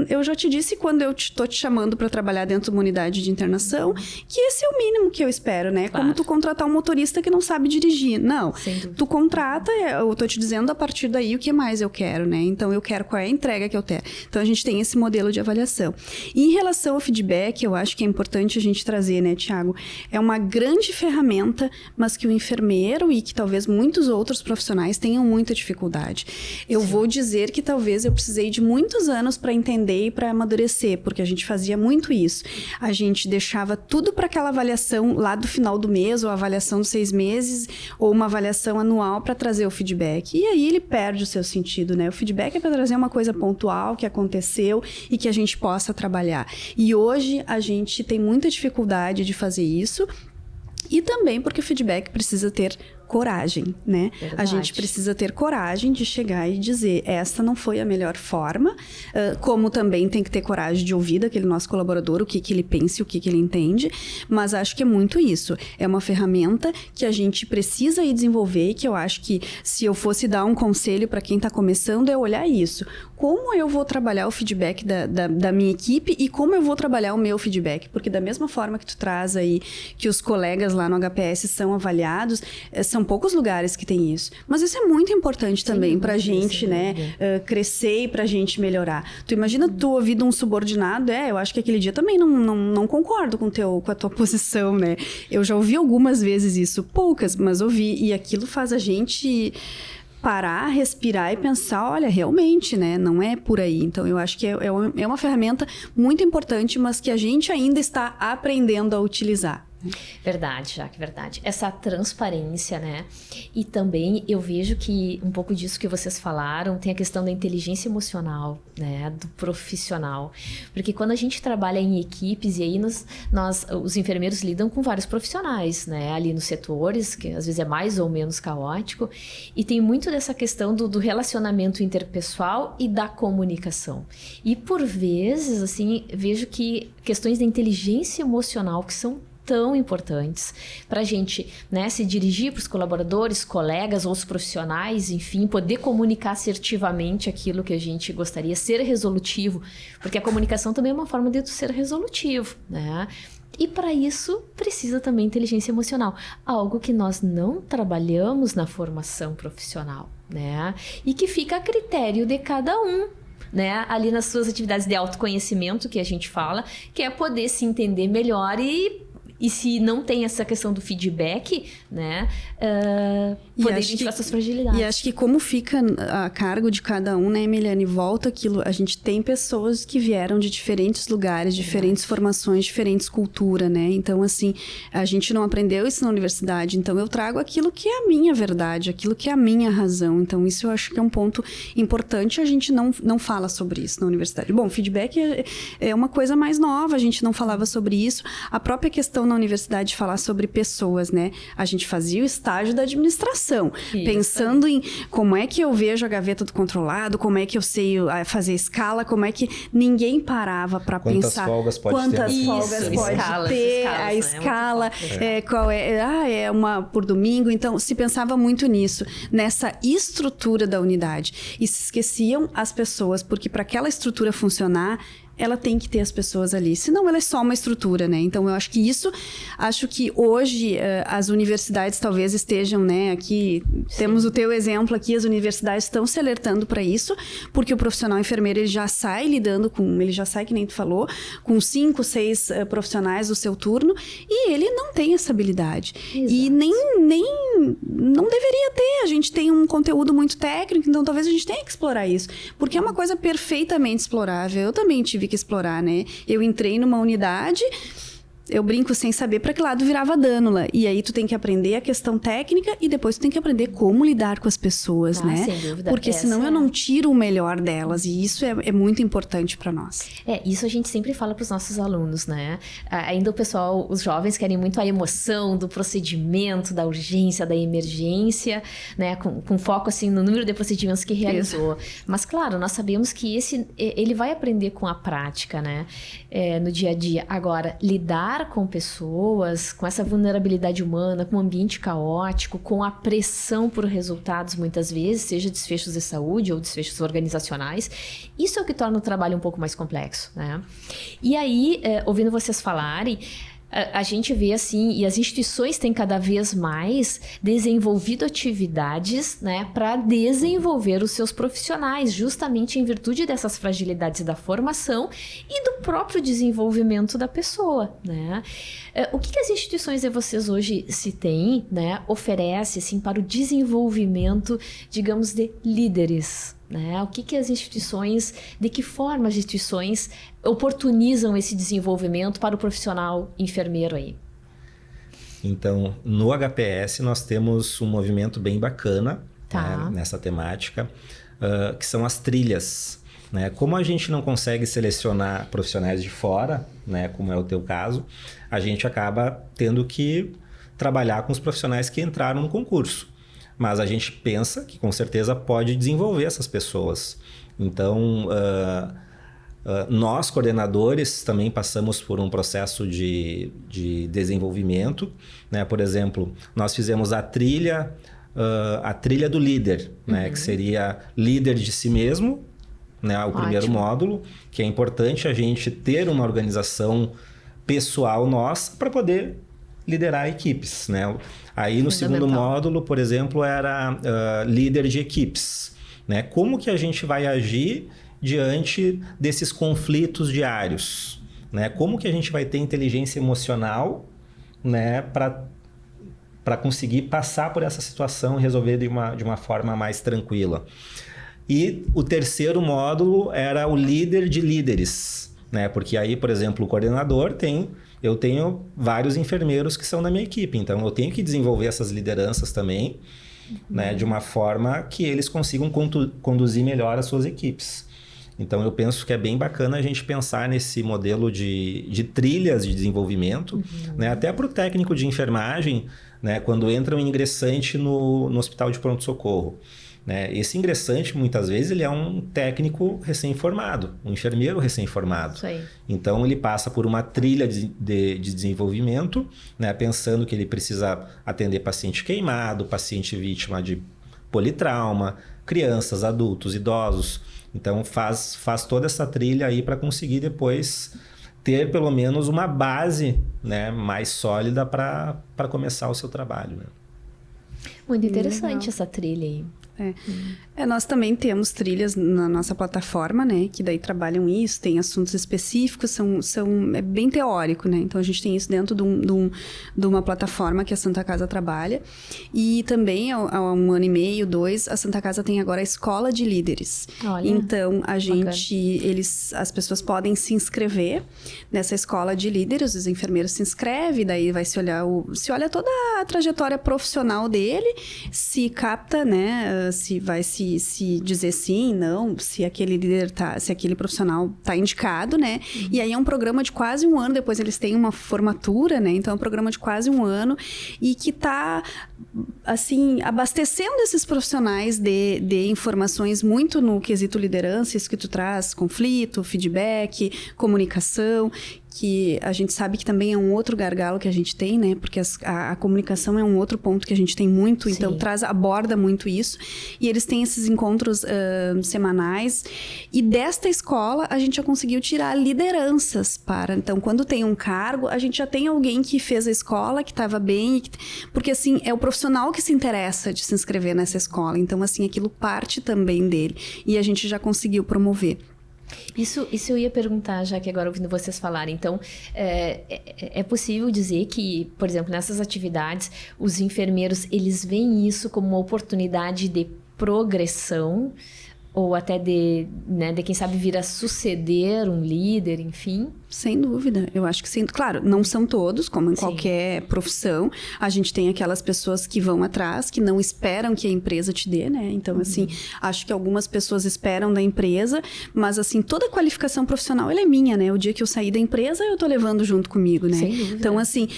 eu já te disse quando eu tô te chamando para trabalhar dentro de uma unidade de internação, que esse é o mínimo que eu espero, né? Claro. Como tu contratar um motorista que não sabe dirigir. Não, tu contrata, eu tô te dizendo a partir daí o que mais eu quero, né? Então, eu quero qual é a entrega que eu quero. Então, a gente tem esse modelo de avaliação. E em relação ao feedback, eu acho que é importante a gente trazer, né, Tiago? É uma grande ferramenta, mas que o enfermeiro e que talvez muitos outros profissionais tenham muita dificuldade. Eu vou dizer que talvez eu precisei de muitos anos para entender e para amadurecer, porque a gente fazia muito isso. A gente deixava tudo para aquela avaliação lá do final do mês, ou avaliação dos 6 meses, ou uma avaliação anual para trazer o feedback. E aí ele perde o seu sentido, né? O feedback é para trazer uma coisa pontual que aconteceu e que a gente possa trabalhar. E hoje a gente tem muita dificuldade de fazer isso. E também porque o feedback precisa ter coragem, né? Verdade. A gente precisa ter coragem de chegar e dizer, esta não foi a melhor forma, como também tem que ter coragem de ouvir daquele nosso colaborador o que ele pensa e o que ele entende, mas acho que é muito isso. É uma ferramenta que a gente precisa ir desenvolver e que eu acho que se eu fosse dar um conselho para quem está começando é olhar isso. Como eu vou trabalhar o feedback da minha equipe e como eu vou trabalhar o meu feedback? Porque da mesma forma que tu traz aí que os colegas lá no HPS são avaliados, são poucos lugares que tem isso. Mas isso é muito importante também pra gente, né? Crescer e pra gente melhorar. Tu imagina tu ouvir de um subordinado, eu acho que aquele dia também não concordo com a tua posição, né? Eu já ouvi algumas vezes isso, poucas, mas ouvi. E aquilo faz a gente parar, respirar e pensar, olha, realmente, né? Não é por aí. Então, eu acho que é uma ferramenta muito importante, mas que a gente ainda está aprendendo a utilizar. Verdade, Jaque, verdade. Essa transparência, né? E também eu vejo que um pouco disso que vocês falaram tem a questão da inteligência emocional, né? Do profissional. Porque quando a gente trabalha em equipes, e aí os enfermeiros lidam com vários profissionais, né? Ali nos setores, que às vezes é mais ou menos caótico. E tem muito dessa questão do relacionamento interpessoal e da comunicação. E por vezes, assim, vejo que questões da inteligência emocional que são tão importantes para a gente, né, se dirigir para os colaboradores, colegas, outros profissionais, enfim, poder comunicar assertivamente aquilo que a gente gostaria, ser resolutivo, porque a comunicação também é uma forma de ser resolutivo, né? E para isso precisa também inteligência emocional, algo que nós não trabalhamos na formação profissional, né? E que fica a critério de cada um, né? Ali nas suas atividades de autoconhecimento que a gente fala, que é poder se entender melhor e se não tem essa questão do feedback, né, poder identificar suas fragilidades. E acho que como fica a cargo de cada um, né, Emiliane, volta aquilo, a gente tem pessoas que vieram de diferentes lugares, diferentes formações, diferentes culturas, né, então assim, a gente não aprendeu isso na universidade, então eu trago aquilo que é a minha verdade, aquilo que é a minha razão, então isso eu acho que é um ponto importante, a gente não fala sobre isso na universidade. Bom, feedback é uma coisa mais nova, a gente não falava sobre isso, a própria questão na universidade falar sobre pessoas, né? A gente fazia o estágio da administração, pensando em como é que eu vejo a gaveta do controlado, como é que eu sei fazer escala, como é que ninguém parava para pensar quantas folgas pode ter, a escala, qual é uma por domingo, então se pensava muito nisso, nessa estrutura da unidade e se esqueciam as pessoas, porque para aquela estrutura funcionar ela tem que ter as pessoas ali, senão ela é só uma estrutura, né? Então, eu acho que hoje as universidades talvez estejam, né, aqui, temos o teu exemplo aqui, as universidades estão se alertando para isso, porque o profissional enfermeiro, ele já sai lidando ele já sai, que nem tu falou, com 5, 6 profissionais do seu turno, e ele não tem essa habilidade. Exato. E não deveria ter, a gente tem um conteúdo muito técnico, então talvez a gente tenha que explorar isso, porque é uma coisa perfeitamente explorável. Eu também tive que explorar, né? Eu entrei numa unidade, eu brinco sem saber para que lado virava a dânula. E aí tu tem que aprender a questão técnica e depois tu tem que aprender como lidar com as pessoas, né? Sem dúvida. Porque senão eu não tiro o melhor delas. E isso é muito importante para nós. Isso a gente sempre fala para os nossos alunos, né? Ainda o pessoal, os jovens querem muito a emoção do procedimento, da urgência, da emergência, né? Com foco, assim, no número de procedimentos que realizou. Isso. Mas, claro, nós sabemos que ele vai aprender com a prática, né? No dia a dia. Agora, lidar com pessoas, com essa vulnerabilidade humana, com um ambiente caótico, com a pressão por resultados muitas vezes, seja desfechos de saúde ou desfechos organizacionais, isso é o que torna o trabalho um pouco mais complexo, né? E aí, ouvindo vocês falarem, a gente vê assim, e as instituições têm cada vez mais desenvolvido atividades, né, para desenvolver os seus profissionais, justamente em virtude dessas fragilidades da formação e do próprio desenvolvimento da pessoa, né? O que as instituições de vocês hoje se têm, né, oferece assim, para o desenvolvimento, digamos, de líderes? Né? O que as instituições, de que forma as instituições oportunizam esse desenvolvimento para o profissional enfermeiro aí? Então, no HPS nós temos um movimento bem bacana, né, nessa temática, que são as trilhas. Né? Como a gente não consegue selecionar profissionais de fora, né, como é o teu caso, a gente acaba tendo que trabalhar com os profissionais que entraram no concurso. Mas a gente pensa que com certeza pode desenvolver essas pessoas. Então, nós, coordenadores, também passamos por um processo de desenvolvimento. Né? Por exemplo, nós fizemos a trilha do líder, né? Que seria líder de si mesmo, né? O primeiro módulo, que é importante a gente ter uma organização pessoal nossa para poder liderar equipes, né? Aí no segundo módulo, por exemplo, era líder de equipes, né? Como que a gente vai agir diante desses conflitos diários, né? Como que a gente vai ter inteligência emocional, né? Para conseguir passar por essa situação e resolver de uma forma mais tranquila. E o terceiro módulo era o líder de líderes, né? Porque aí, por exemplo, o coordenador eu tenho vários enfermeiros que são da minha equipe, então eu tenho que desenvolver essas lideranças também, né, de uma forma que eles consigam conduzir melhor as suas equipes. Então eu penso que é bem bacana a gente pensar nesse modelo de trilhas de desenvolvimento, né, até para o técnico de enfermagem, né, quando entra um ingressante no hospital de pronto-socorro. Né? Esse ingressante, muitas vezes, ele é um técnico recém-formado, um enfermeiro recém-formado. Isso aí. Então, ele passa por uma trilha de desenvolvimento, né? Pensando que ele precisa atender paciente queimado, paciente vítima de politrauma, crianças, adultos, idosos. Então, faz toda essa trilha aí para conseguir depois ter, pelo menos, uma base, né, mais sólida para começar o seu trabalho. Né? Muito interessante essa trilha aí. Nós também temos trilhas na nossa plataforma, né? Que daí trabalham isso, tem assuntos específicos, é bem teórico, né? Então, a gente tem isso dentro de uma plataforma que a Santa Casa trabalha. E também, há 1 ano e meio, 2, a Santa Casa tem agora a Escola de Líderes. Olha, então, as pessoas podem se inscrever nessa Escola de Líderes, os enfermeiros se inscrevem, daí vai se olha toda a trajetória profissional dele, se capta, né? Se vai se dizer sim, não, se aquele líder se aquele profissional está indicado, né? E aí é um programa de quase 1 ano, depois eles têm uma formatura, né? Então é um programa de quase 1 ano e que está, assim, abastecendo esses profissionais de informações muito no quesito liderança, isso que tu traz, conflito, feedback, comunicação, que a gente sabe que também é um outro gargalo que a gente tem, né? Porque a comunicação é um outro ponto que a gente tem muito, então aborda muito isso. E eles têm esses encontros semanais. E desta escola, a gente já conseguiu tirar lideranças para... Então, quando tem um cargo, a gente já tem alguém que fez a escola, que estava bem... Porque, assim, é o profissional que se interessa de se inscrever nessa escola. Então, assim, aquilo parte também dele. E a gente já conseguiu promover. Isso eu ia perguntar, já que agora ouvindo vocês falarem. Então, é possível dizer que, por exemplo, nessas atividades, os enfermeiros, eles veem isso como uma oportunidade de progressão, ou até de quem sabe, vir a suceder um líder, enfim? Sem dúvida, eu acho que sim. Claro, não são todos, como em qualquer profissão. A gente tem aquelas pessoas que vão atrás, que não esperam que a empresa te dê, né? Então, assim, acho que algumas pessoas esperam da empresa, mas, assim, toda qualificação profissional, ela é minha, né? O dia que eu sair da empresa, eu tô levando junto comigo, né? Sem dúvida. Então, assim,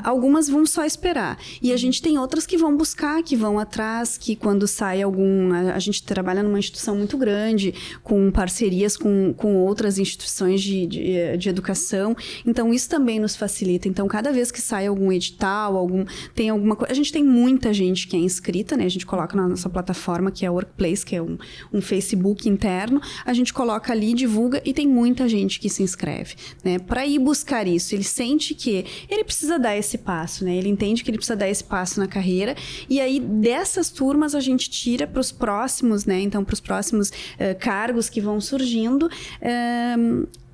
algumas vão só esperar. E a gente tem outras que vão buscar, que vão atrás, que quando sai a gente trabalha numa instituição muito grande, com parcerias com outras instituições de educação, então isso também nos facilita. Então, cada vez que sai algum edital, tem alguma coisa... A gente tem muita gente que é inscrita, né? A gente coloca na nossa plataforma, que é a Workplace, que é um Facebook interno, a gente coloca ali, divulga, e tem muita gente que se inscreve, né? Para ir buscar isso, ele sente que ele precisa dar esse passo, né? Ele entende que ele precisa dar esse passo na carreira, e aí, dessas turmas, a gente tira para os próximos, né? Então, para os próximos cargos que vão surgindo,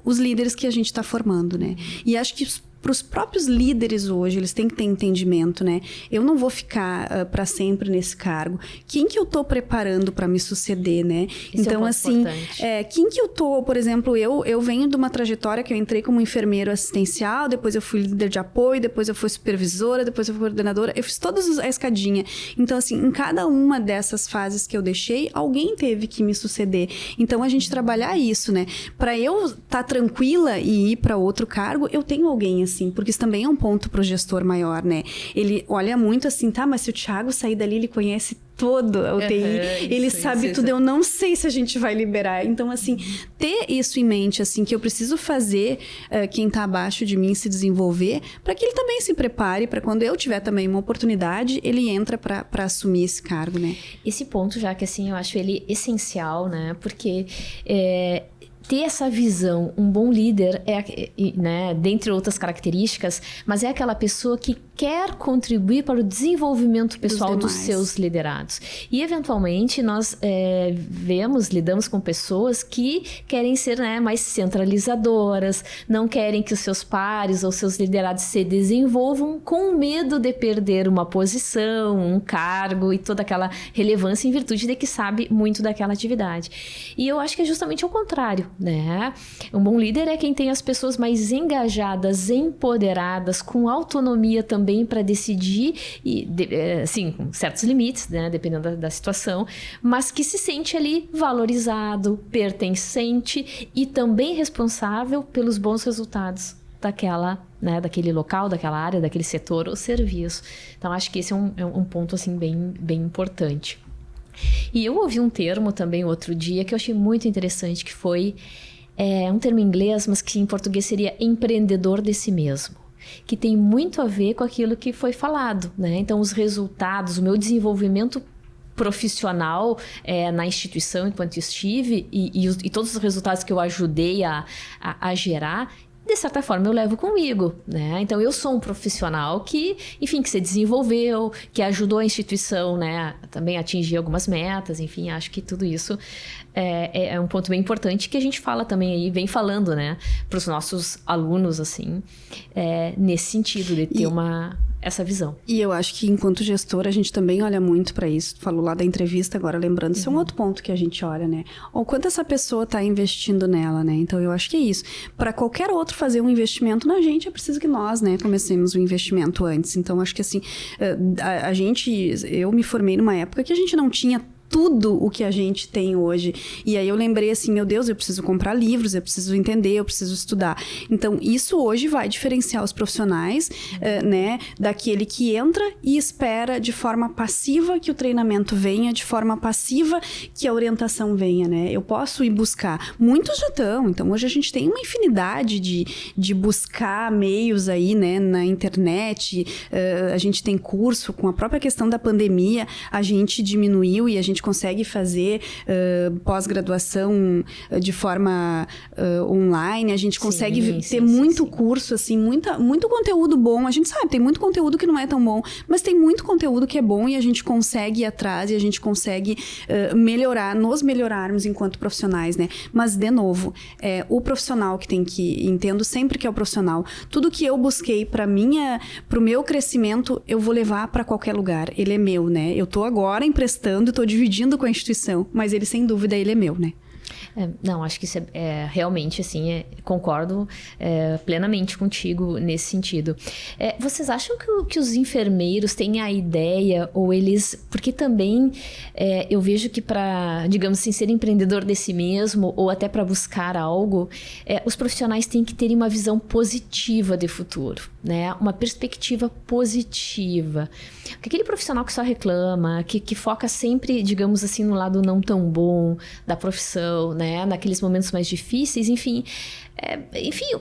os líderes que a gente está formando, né? E acho que para os próprios líderes hoje, eles têm que ter entendimento, né? Eu não vou ficar para sempre nesse cargo. Quem que eu tô preparando para me suceder, né? Então, assim, quem que eu tô, por exemplo, eu venho de uma trajetória que eu entrei como enfermeiro assistencial, depois eu fui líder de apoio, depois eu fui supervisora, depois eu fui coordenadora, eu fiz toda a escadinha. Então, assim, em cada uma dessas fases que eu deixei, alguém teve que me suceder. Então, a gente trabalhar isso, né? Para eu estar tranquila e ir para outro cargo, eu tenho alguém assim, porque isso também é um ponto pro gestor maior, né? Ele olha muito assim, tá, mas se o Thiago sair dali, ele conhece todo a UTI, ele sabe tudo, eu não sei se a gente vai liberar. Então, assim, ter isso em mente, assim, que eu preciso fazer quem tá abaixo de mim se desenvolver, para que ele também se prepare, para quando eu tiver também uma oportunidade, ele entra para assumir esse cargo, né? Esse ponto, já que assim, eu acho ele essencial, né? Porque ter essa visão, um bom líder, né, dentre outras características, mas é aquela pessoa que quer contribuir para o desenvolvimento pessoal dos seus liderados. E, eventualmente, nós lidamos com pessoas que querem ser, né, mais centralizadoras, não querem que os seus pares ou seus liderados se desenvolvam com medo de perder uma posição, um cargo e toda aquela relevância em virtude de que sabe muito daquela atividade. E eu acho que é justamente o contrário, né? Um bom líder é quem tem as pessoas mais engajadas, empoderadas, com autonomia também para decidir, assim, com certos limites, né? Dependendo da situação, mas que se sente ali valorizado, pertencente e também responsável pelos bons resultados daquele local, daquela área, daquele setor ou serviço. Então, acho que esse é um ponto, assim, bem importante. E eu ouvi um termo também outro dia que eu achei muito interessante, que foi um termo em inglês, mas que em português seria empreendedor de si mesmo, que tem muito a ver com aquilo que foi falado, né? Então, os resultados, o meu desenvolvimento profissional na instituição enquanto estive e todos os resultados que eu ajudei a gerar, de certa forma eu levo comigo, né? Então, eu sou um profissional que se desenvolveu, que ajudou a instituição, né, também a atingir algumas metas, enfim, acho que tudo isso é um ponto bem importante que a gente fala também aí, vem falando, né, para os nossos alunos, assim, nesse sentido de ter essa visão. E eu acho que, enquanto gestor, a gente também olha muito para isso. Tu falou lá da entrevista, agora lembrando, isso é um outro ponto que a gente olha, né? O quanto essa pessoa está investindo nela, né? Então, eu acho que é isso. Para qualquer outro fazer um investimento na gente, é preciso que nós, né, comecemos o investimento antes. Então, acho que assim, eu me formei numa época que a gente não tinha tudo o que a gente tem hoje. E aí eu lembrei assim, meu Deus, eu preciso comprar livros, eu preciso entender, eu preciso estudar. Então, isso hoje vai diferenciar os profissionais, né, daquele que entra e espera de forma passiva que o treinamento venha, de forma passiva que a orientação venha, né? Eu posso ir buscar. Muitos já estão. Então, hoje a gente tem uma infinidade de buscar meios aí, né, na internet. A gente tem curso. Com a própria questão da pandemia, a gente diminuiu e a gente consegue fazer pós-graduação de forma online. A gente consegue ter muito curso, assim, muito conteúdo bom. A gente sabe, tem muito conteúdo que não é tão bom, mas tem muito conteúdo que é bom e a gente consegue ir atrás e a gente consegue nos melhorarmos enquanto profissionais, né? Mas, de novo, o profissional que tem que... Entendo sempre que é o profissional. Tudo que eu busquei para o meu crescimento, eu vou levar para qualquer lugar. Ele é meu, né? Eu tô agora emprestando, tô dividindo com a instituição, mas ele, sem dúvida, ele é meu, né? Não, acho que isso realmente, assim, concordo plenamente contigo nesse sentido. Vocês acham que os enfermeiros têm a ideia, ou eles... Porque também eu vejo que para, digamos assim, ser empreendedor de si mesmo, ou até para buscar algo, os profissionais têm que ter uma visão positiva de futuro, né? Uma perspectiva positiva. Porque aquele profissional que só reclama, que foca sempre, digamos assim, no lado não tão bom da profissão, né? Naqueles momentos mais difíceis, enfim,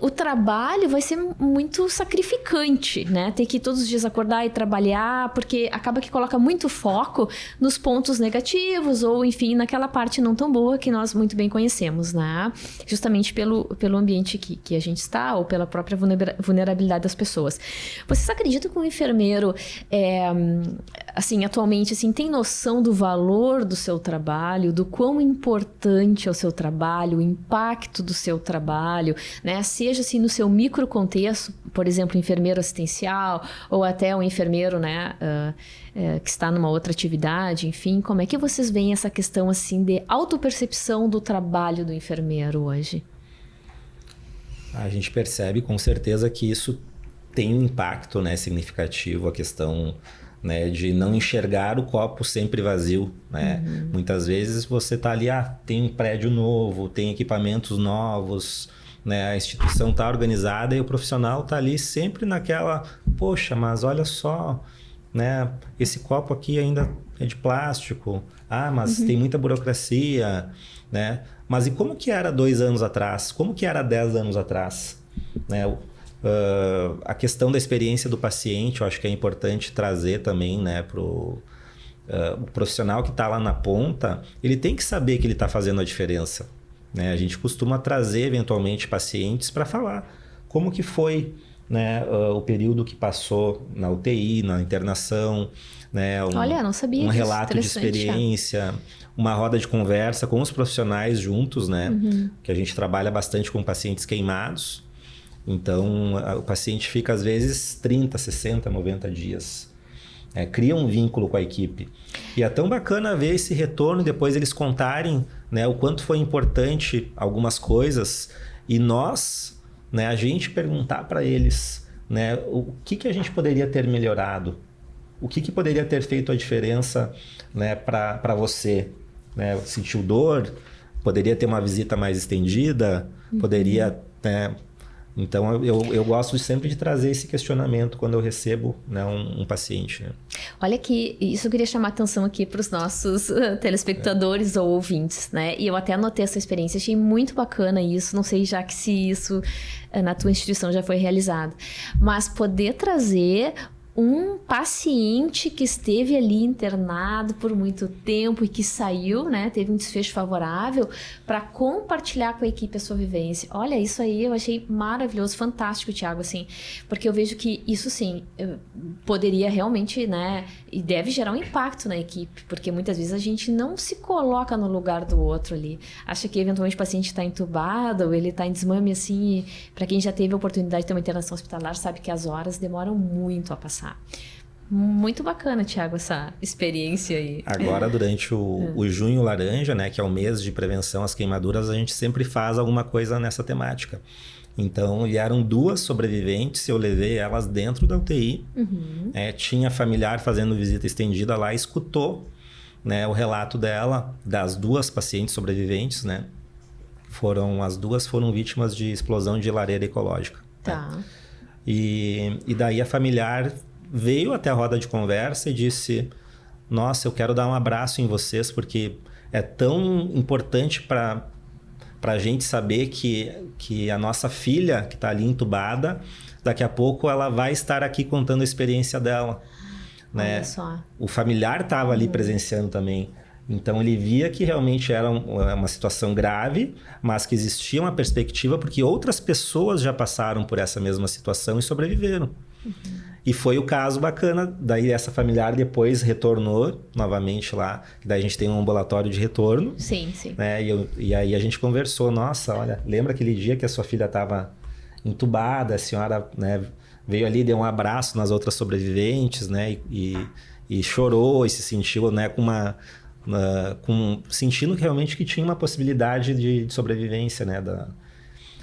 o trabalho vai ser muito sacrificante, né? Ter que todos os dias acordar e trabalhar, porque acaba que coloca muito foco nos pontos negativos ou, enfim, naquela parte não tão boa que nós muito bem conhecemos, né? Justamente pelo ambiente que a gente está ou pela própria vulnerabilidade das pessoas. Vocês acreditam que o enfermeiro, assim, atualmente, assim, tem noção do valor do seu trabalho, do quão importante é o seu trabalho, o impacto do seu trabalho, né? Seja assim no seu microcontexto, por exemplo, enfermeiro assistencial ou até um enfermeiro, né, que está numa outra atividade, enfim, como é que vocês veem essa questão assim de autopercepção do trabalho do enfermeiro hoje? A gente percebe com certeza que isso tem um impacto, né, significativo, a questão, né, de não enxergar o copo sempre vazio, né? Muitas vezes você está ali, tem um prédio novo, tem equipamentos novos, né? A instituição está organizada e o profissional está ali sempre naquela, poxa, mas olha só, né? Esse copo aqui ainda é de plástico, mas tem muita burocracia, né? Mas e como que era 2 anos atrás? Como que era 10 anos atrás? Né? A questão da experiência do paciente, eu acho que é importante trazer também, né, o profissional que está lá na ponta, ele tem que saber que ele está fazendo a diferença, né? A gente costuma trazer eventualmente pacientes para falar como que foi, né, o período que passou na UTI, na internação, né, Olha, não sabia um disso. relato de experiência, uma roda de conversa com os profissionais juntos, né? Que a gente trabalha bastante com pacientes queimados. Então, o paciente fica, às vezes, 30, 60, 90 dias. Cria um vínculo com a equipe. E é tão bacana ver esse retorno e depois eles contarem, né, o quanto foi importante algumas coisas. E nós, né, a gente perguntar para eles, né, o que a gente poderia ter melhorado. O que poderia ter feito a diferença, né, para você. Né? Sentiu dor? Poderia ter uma visita mais estendida? Poderia... Né, então, eu gosto sempre de trazer esse questionamento quando eu recebo, né, um paciente. Né? Olha que isso eu queria chamar a atenção aqui para os nossos telespectadores ou ouvintes, né? E eu até anotei essa experiência, achei muito bacana isso. Não sei já que se isso na tua instituição já foi realizado. Mas poder trazer um paciente que esteve ali internado por muito tempo e que saiu, né, teve um desfecho favorável, para compartilhar com a equipe a sua vivência. Olha, isso aí eu achei maravilhoso, fantástico, Thiago, assim, porque eu vejo que isso, sim, poderia realmente, né, e deve gerar um impacto na equipe, porque muitas vezes a gente não se coloca no lugar do outro ali. Acha que eventualmente o paciente está entubado ou ele está em desmame, assim, para quem já teve a oportunidade de ter uma internação hospitalar, sabe que as horas demoram muito a passar. Muito bacana, Thiago, essa experiência aí. Agora, durante o Junho Laranja, né, que é o mês de prevenção às queimaduras, a gente sempre faz alguma coisa nessa temática. Então, vieram 2 sobreviventes, eu levei elas dentro da UTI. Tinha familiar fazendo visita estendida lá, escutou, né, o relato dela, das 2 pacientes sobreviventes, né? As 2 foram vítimas de explosão de lareira ecológica. Tá. Né? E daí a familiar veio até a roda de conversa e disse: nossa, eu quero dar um abraço em vocês, porque é tão importante para a gente saber que a nossa filha, que está ali entubada, daqui a pouco ela vai estar aqui contando a experiência dela. Né? Olha só. O familiar estava ali presenciando também. Então, ele via que realmente era uma situação grave, mas que existia uma perspectiva, porque outras pessoas já passaram por essa mesma situação e sobreviveram. E foi o caso bacana. Daí, essa familiar depois retornou novamente lá. Daí, a gente tem um ambulatório de retorno. Sim, sim. Né? E aí, a gente conversou. Nossa, olha, lembra aquele dia que a sua filha estava entubada? A senhora, né, veio ali, deu um abraço nas outras sobreviventes, né? E chorou e se sentiu, né, sentindo realmente que tinha uma possibilidade de sobrevivência, né?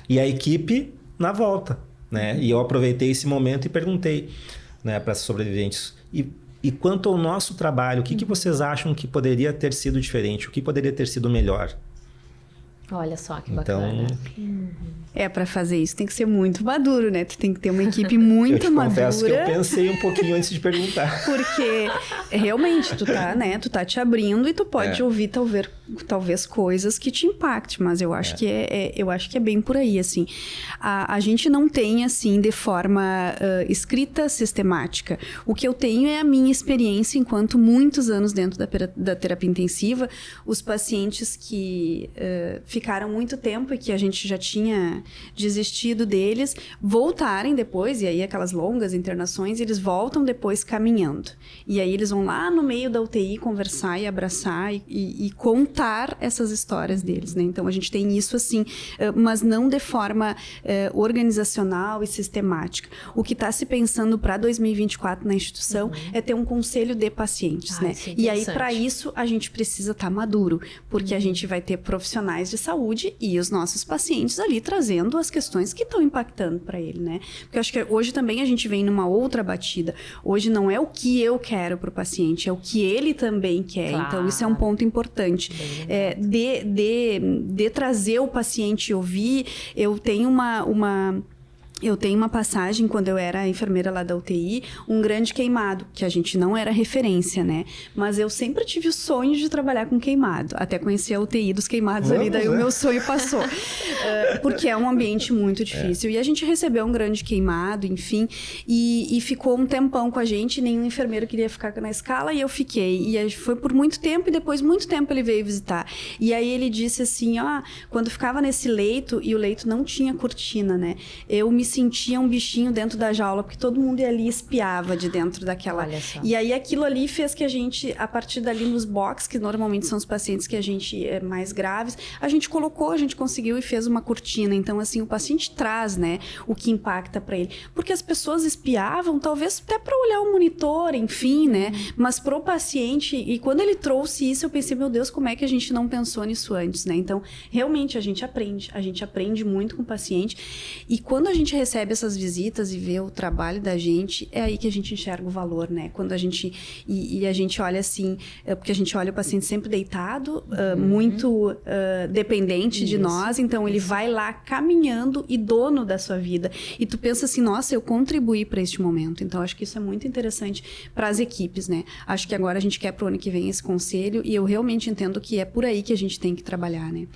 E a equipe na volta, né? E eu aproveitei esse momento e perguntei, né, para as sobreviventes: e quanto ao nosso trabalho, o que vocês acham que poderia ter sido diferente? O que poderia ter sido melhor? Olha só que bacana. Para fazer isso tem que ser muito maduro, né? Tu tem que ter uma equipe muito madura. Eu confesso que eu pensei um pouquinho antes de perguntar. Porque realmente tu tá te abrindo e tu pode ouvir talvez coisas que te impactem, mas eu acho que é bem por aí, assim. A gente não tem, assim, de forma escrita, sistemática. O que eu tenho é a minha experiência enquanto muitos anos dentro da terapia intensiva, os pacientes que ficaram muito tempo e que a gente já tinha desistido deles, voltarem depois, e aí aquelas longas internações, eles voltam depois caminhando. E aí eles vão lá no meio da UTI conversar e abraçar e contar essas histórias deles, né? Então a gente tem isso assim, mas não de forma organizacional e sistemática. O que está se pensando para 2024 na instituição é ter um conselho de pacientes, né? E aí para isso a gente precisa estar maduro, porque a gente vai ter profissionais de saúde e os nossos pacientes ali trazendo as questões que estão impactando para ele, né? Porque eu acho que hoje também a gente vem numa outra batida. Hoje não é o que eu quero para o paciente, é o que ele também quer. Claro. Então, isso é um ponto importante. De trazer o paciente e ouvir, eu tenho uma passagem, quando eu era enfermeira lá da UTI, um grande queimado, que a gente não era referência, né? Mas eu sempre tive o sonho de trabalhar com queimado. Até conheci a UTI dos queimados ali, daí o meu sonho passou. Porque é um ambiente muito difícil. E a gente recebeu um grande queimado, enfim, e ficou um tempão com a gente, nenhum enfermeiro queria ficar na escala, e eu fiquei. E foi por muito tempo, e depois muito tempo ele veio visitar. E aí ele disse assim, quando ficava nesse leito, e o leito não tinha cortina, né? Eu me sentia um bichinho dentro da jaula, porque todo mundo ali espiava de dentro daquela... Olha só. E aí aquilo ali fez que a gente, a partir dali nos box, que normalmente são os pacientes que a gente é mais graves, a gente conseguiu e fez uma cortina. Então, assim, o paciente traz, né, o que impacta para ele. Porque as pessoas espiavam, talvez até para olhar o monitor, enfim, né? Mas pro paciente, e quando ele trouxe isso, eu pensei, meu Deus, como é que a gente não pensou nisso antes, né? Então, realmente, a gente aprende muito com o paciente. E quando a gente recebe essas visitas e vê o trabalho da gente, é aí que a gente enxerga o valor, né? Quando a gente... E a gente olha assim... Porque a gente olha o paciente sempre deitado, muito dependente de nós, então ele vai lá caminhando e dono da sua vida. E tu pensa assim, nossa, eu contribuí para este momento. Então, acho que isso é muito interessante para as equipes, né? Acho que agora a gente quer pro ano que vem esse conselho e eu realmente entendo que é por aí que a gente tem que trabalhar, né?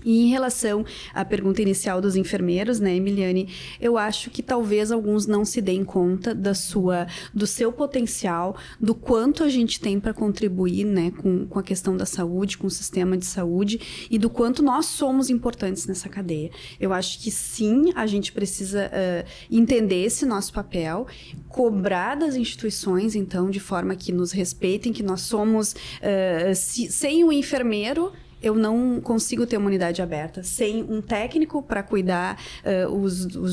E em relação à pergunta inicial dos enfermeiros, né, Emiliane, eu acho que talvez alguns não se deem conta do seu potencial, do quanto a gente tem para contribuir, né, com a questão da saúde, com o sistema de saúde e do quanto nós somos importantes nessa cadeia. Eu acho que sim, a gente precisa entender esse nosso papel, cobrar das instituições, então, de forma que nos respeitem, que nós somos, sem o enfermeiro, eu não consigo ter uma unidade aberta sem um técnico para cuidar,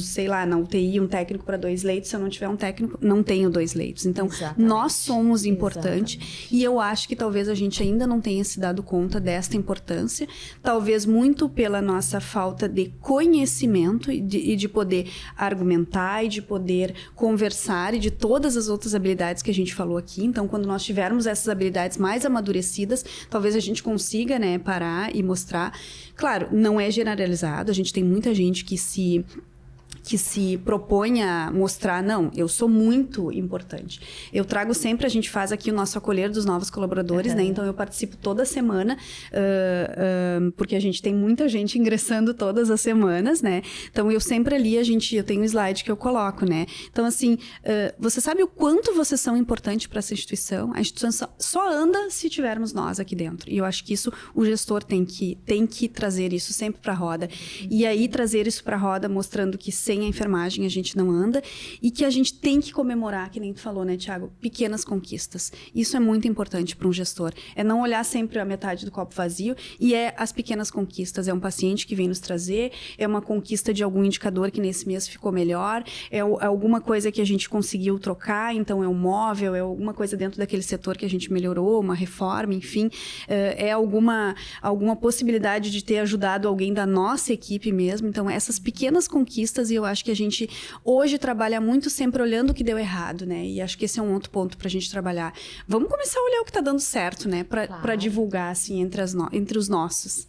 sei lá, na UTI, um técnico para 2 leitos. Se eu não tiver um técnico, não tenho 2 leitos. Então, nós somos importantes e eu acho que talvez a gente ainda não tenha se dado conta desta importância, talvez muito pela nossa falta de conhecimento e de poder argumentar e de poder conversar e de todas as outras habilidades que a gente falou aqui. Então, quando nós tivermos essas habilidades mais amadurecidas, talvez a gente consiga, né, parar e mostrar. Claro, não é generalizado, a gente tem muita gente que se propõe a mostrar, não, eu sou muito importante. Eu trago sempre, a gente faz aqui o nosso acolher dos novos colaboradores, né? Então, eu participo toda semana, porque a gente tem muita gente ingressando todas as semanas, né? Então, eu sempre ali, eu tenho um slide que eu coloco, né? Então, assim, você sabe o quanto vocês são importantes para essa instituição? A instituição só anda se tivermos nós aqui dentro. E eu acho que isso, o gestor tem que trazer isso sempre para a roda. E aí, trazer isso para a roda, mostrando que sem a enfermagem a gente não anda e que a gente tem que comemorar, que nem tu falou, né, Thiago? Pequenas conquistas. Isso é muito importante para um gestor. É não olhar sempre a metade do copo vazio e as pequenas conquistas. É um paciente que vem nos trazer, é uma conquista de algum indicador que nesse mês ficou melhor, é alguma coisa que a gente conseguiu trocar, então é um móvel, é alguma coisa dentro daquele setor que a gente melhorou, uma reforma, enfim, é alguma possibilidade de ter ajudado alguém da nossa equipe mesmo. Então, essas pequenas conquistas, e eu acho que a gente hoje trabalha muito sempre olhando o que deu errado, né? E acho que esse é um outro ponto pra gente trabalhar. Vamos começar a olhar o que tá dando certo, né? Pra divulgar, assim, entre os nossos.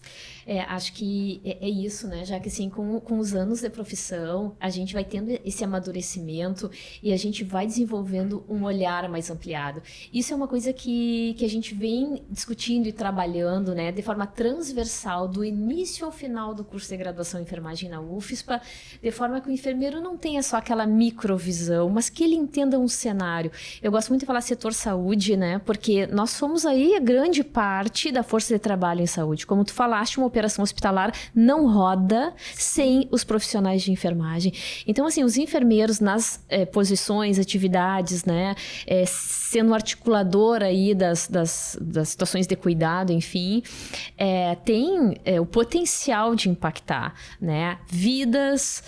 Acho que é isso, né? Já que, assim, com os anos de profissão, a gente vai tendo esse amadurecimento e a gente vai desenvolvendo um olhar mais ampliado. Isso é uma coisa que a gente vem discutindo e trabalhando, né? De forma transversal, do início ao final do curso de graduação em enfermagem na UFSPA, de forma que o enfermeiro não tenha só aquela microvisão, mas que ele entenda um cenário. Eu gosto muito de falar setor saúde, né? Porque nós somos aí a grande parte da força de trabalho em saúde. Como tu falaste, uma operação hospitalar não roda sem os profissionais de enfermagem. Então, assim, os enfermeiros nas posições, atividades, né, sendo articulador aí das situações de cuidado, enfim, tem o potencial de impactar, né, vidas,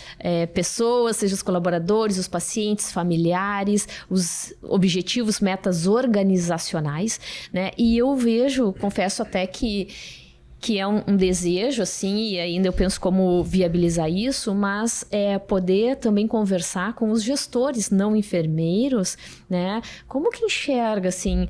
pessoas, seja os colaboradores, os pacientes, familiares, os objetivos, metas organizacionais, né, e eu vejo, confesso até que é um desejo, assim, e ainda eu penso como viabilizar isso, mas poder também conversar com os gestores não enfermeiros, né? Como que enxerga, assim,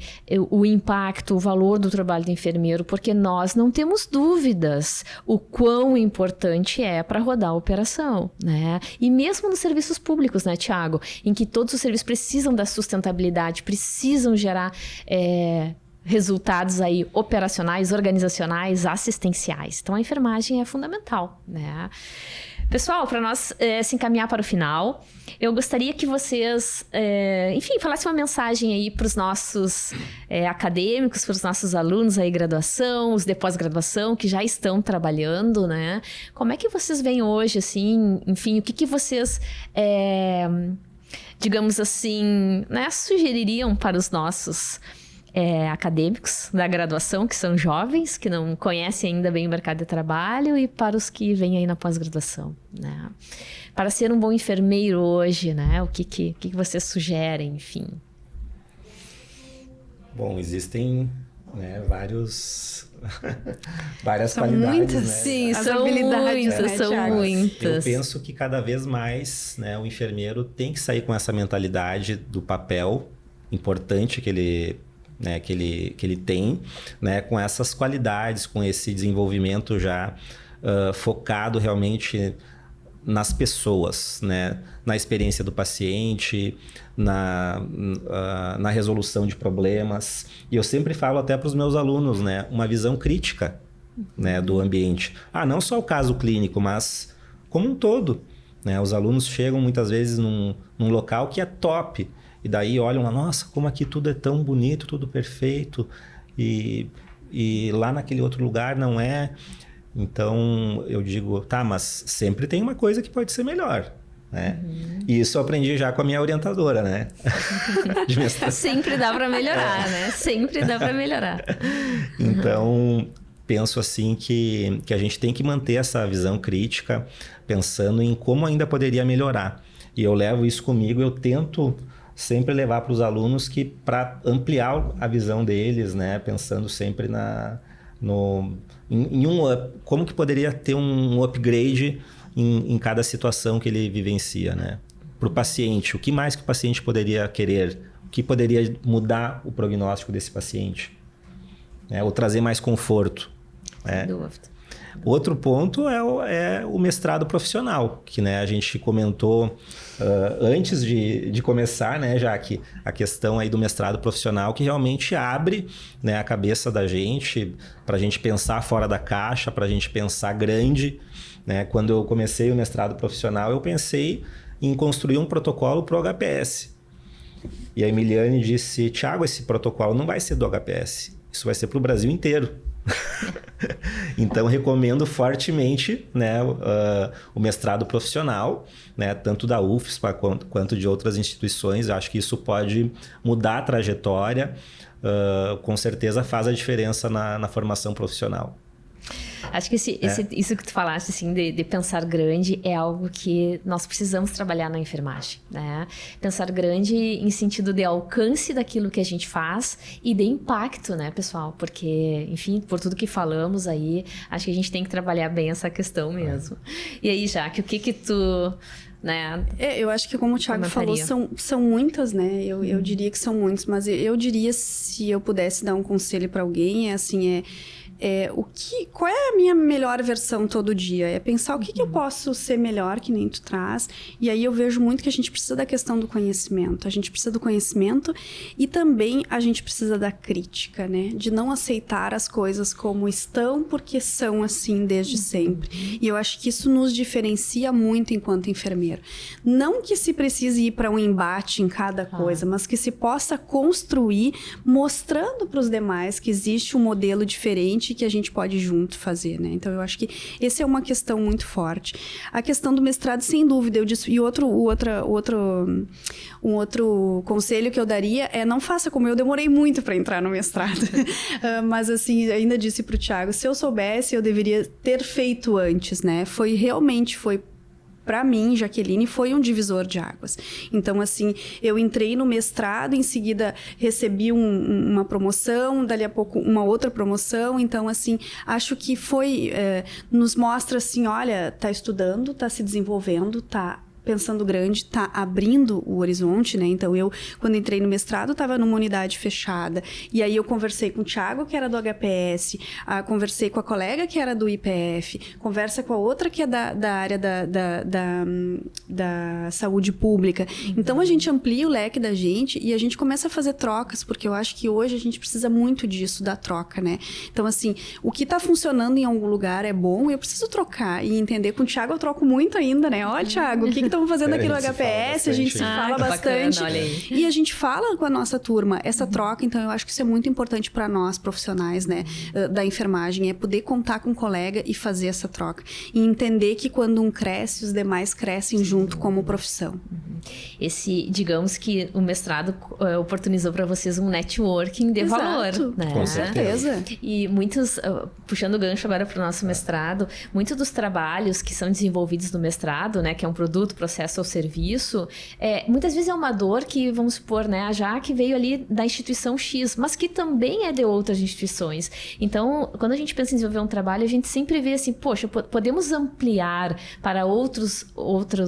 o impacto, o valor do trabalho do enfermeiro? Porque nós não temos dúvidas o quão importante é para rodar a operação, né? E mesmo nos serviços públicos, né, Thiago? Em que todos os serviços precisam da sustentabilidade, precisam gerar resultados aí operacionais, organizacionais, assistenciais. Então, a enfermagem é fundamental, né? Pessoal, para nós se encaminhar para o final, eu gostaria que vocês, enfim, falassem uma mensagem aí para os nossos acadêmicos, para os nossos alunos aí graduação, os de pós-graduação que já estão trabalhando, né? Como é que vocês veem hoje, assim, enfim, o que vocês, digamos assim, né, sugeririam para os nossos acadêmicos da graduação, que são jovens, que não conhecem ainda bem o mercado de trabalho, e para os que vêm aí na pós-graduação, né? Para ser um bom enfermeiro hoje, né? O que vocês sugerem, enfim? Bom, existem, né, várias são qualidades, muitas, né? sim, são muitas, são muitas. Eu penso que cada vez mais, né, o enfermeiro tem que sair com essa mentalidade do papel importante que ele tem, né, com essas qualidades, com esse desenvolvimento já focado realmente nas pessoas, né, na experiência do paciente, na resolução de problemas. E eu sempre falo até para os meus alunos, né, uma visão crítica, né, do ambiente. Não só o caso clínico, mas como um todo, né? Os alunos chegam muitas vezes num local que é top, e daí olham lá, nossa, como aqui tudo é tão bonito, tudo perfeito, e lá naquele outro lugar não é. Então eu digo, tá, mas sempre tem uma coisa que pode ser melhor, né? E isso eu aprendi já com a minha orientadora, né? De mestrado. Sempre dá para melhorar, né? Sempre dá para melhorar. Então, penso assim que a gente tem que manter essa visão crítica, pensando em como ainda poderia melhorar. E eu levo isso comigo, eu tento sempre levar para os alunos que para ampliar a visão deles, né? Pensando sempre como que poderia ter um upgrade em cada situação que ele vivencia, né? Para o paciente, o que mais que o paciente poderia querer? O que poderia mudar o prognóstico desse paciente? Ou trazer mais conforto. Sem dúvida. Outro ponto é o mestrado profissional, que, né, a gente comentou antes de começar, né, Jaque, a questão aí do mestrado profissional, que realmente abre, né, a cabeça da gente para a gente pensar fora da caixa, para a gente pensar grande. Né? Quando eu comecei o mestrado profissional, eu pensei em construir um protocolo para o HPS. E a Emiliane disse, Thiago, esse protocolo não vai ser do HPS, isso vai ser para o Brasil inteiro. Então, recomendo fortemente, né, o mestrado profissional, né, tanto da UFSPA quanto de outras instituições. Eu acho que isso pode mudar a trajetória, com certeza faz a diferença na formação profissional. Acho que isso que tu falaste, assim, de pensar grande é algo que nós precisamos trabalhar na enfermagem, né? Pensar grande em sentido de alcance daquilo que a gente faz e de impacto, né, pessoal? Porque, enfim, por tudo que falamos aí, acho que a gente tem que trabalhar bem essa questão mesmo. E aí, Jaque, o que tu... Né? Eu acho que, como o Thiago falou, são muitas, né? Eu diria que são muitas, mas eu diria, se eu pudesse dar um conselho para alguém, qual é a minha melhor versão todo dia? É pensar o que eu posso ser melhor, que nem tu traz. E aí eu vejo muito que a gente precisa da questão do conhecimento. A gente precisa do conhecimento e também a gente precisa da crítica, né? De não aceitar as coisas como estão, porque são assim desde sempre. E eu acho que isso nos diferencia muito enquanto enfermeiro. Não que se precise ir para um embate em cada coisa, mas que se possa construir mostrando para os demais que existe um modelo diferente que a gente pode junto fazer, né? Então, eu acho que essa é uma questão muito forte. A questão do mestrado, sem dúvida, eu disse, e um outro conselho que eu daria é não faça como eu demorei muito para entrar no mestrado. Mas, assim, ainda disse para o Thiago, se eu soubesse, eu deveria ter feito antes, né? Para mim, Jaqueline, foi um divisor de águas. Então, assim, eu entrei no mestrado, em seguida recebi uma promoção, dali a pouco uma outra promoção. Então, assim, acho que nos mostra assim, olha, tá estudando, tá se desenvolvendo, tá pensando grande, tá abrindo o horizonte, né? Então, eu, quando entrei no mestrado, estava numa unidade fechada. E aí, eu conversei com o Thiago, que era do HPS, conversei com a colega, que era do IPF, conversa com a outra, que é da área da saúde pública. Então, a gente amplia o leque da gente e a gente começa a fazer trocas, porque eu acho que hoje a gente precisa muito disso, da troca, né? Então, assim, o que tá funcionando em algum lugar é bom, eu preciso trocar e entender. Com o Thiago, eu troco muito ainda, né? Olha, Thiago, o que estão fazendo aqui no HPS, a gente se fala bastante. Bacana, e a gente fala com a nossa turma essa troca, então eu acho que isso é muito importante para nós, profissionais, né, da enfermagem, é poder contar com um colega e fazer essa troca. E entender que quando um cresce, os demais crescem junto como profissão. Digamos que o mestrado oportunizou para vocês um networking de valor, né? Com certeza. E muitos, puxando o gancho agora para o nosso mestrado, muitos dos trabalhos que são desenvolvidos no mestrado, né, que é um produto, processo ou serviço, muitas vezes é uma dor que, vamos supor, né, a Jaque veio ali da instituição X, mas que também é de outras instituições. Então, quando a gente pensa em desenvolver um trabalho, a gente sempre vê assim, poxa, podemos ampliar para outros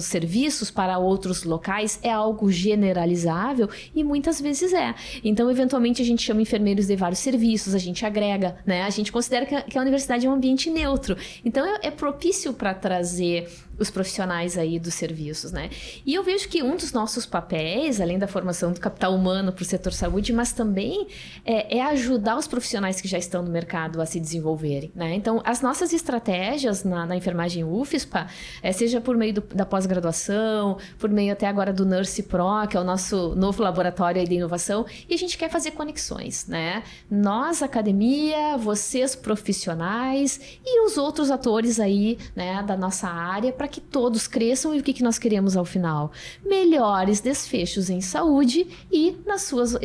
serviços, para outros locais, é algo generalizável e muitas vezes é. Então, eventualmente, a gente chama enfermeiros de vários serviços, a gente agrega, né? A gente considera que a universidade é um ambiente neutro. Então, é propício para trazer os profissionais aí dos serviços, né? E eu vejo que um dos nossos papéis, além da formação do capital humano para o setor saúde, mas também é ajudar os profissionais que já estão no mercado a se desenvolverem, né? Então, as nossas estratégias na enfermagem UFSPA, seja por meio da pós-graduação, por meio até agora do Nurse Pro, que é o nosso novo laboratório aí de inovação, e a gente quer fazer conexões, né? Nós, academia, vocês, profissionais e os outros atores aí, né, da nossa área, para que todos cresçam. E o que nós queremos ao final? Melhores desfechos em saúde e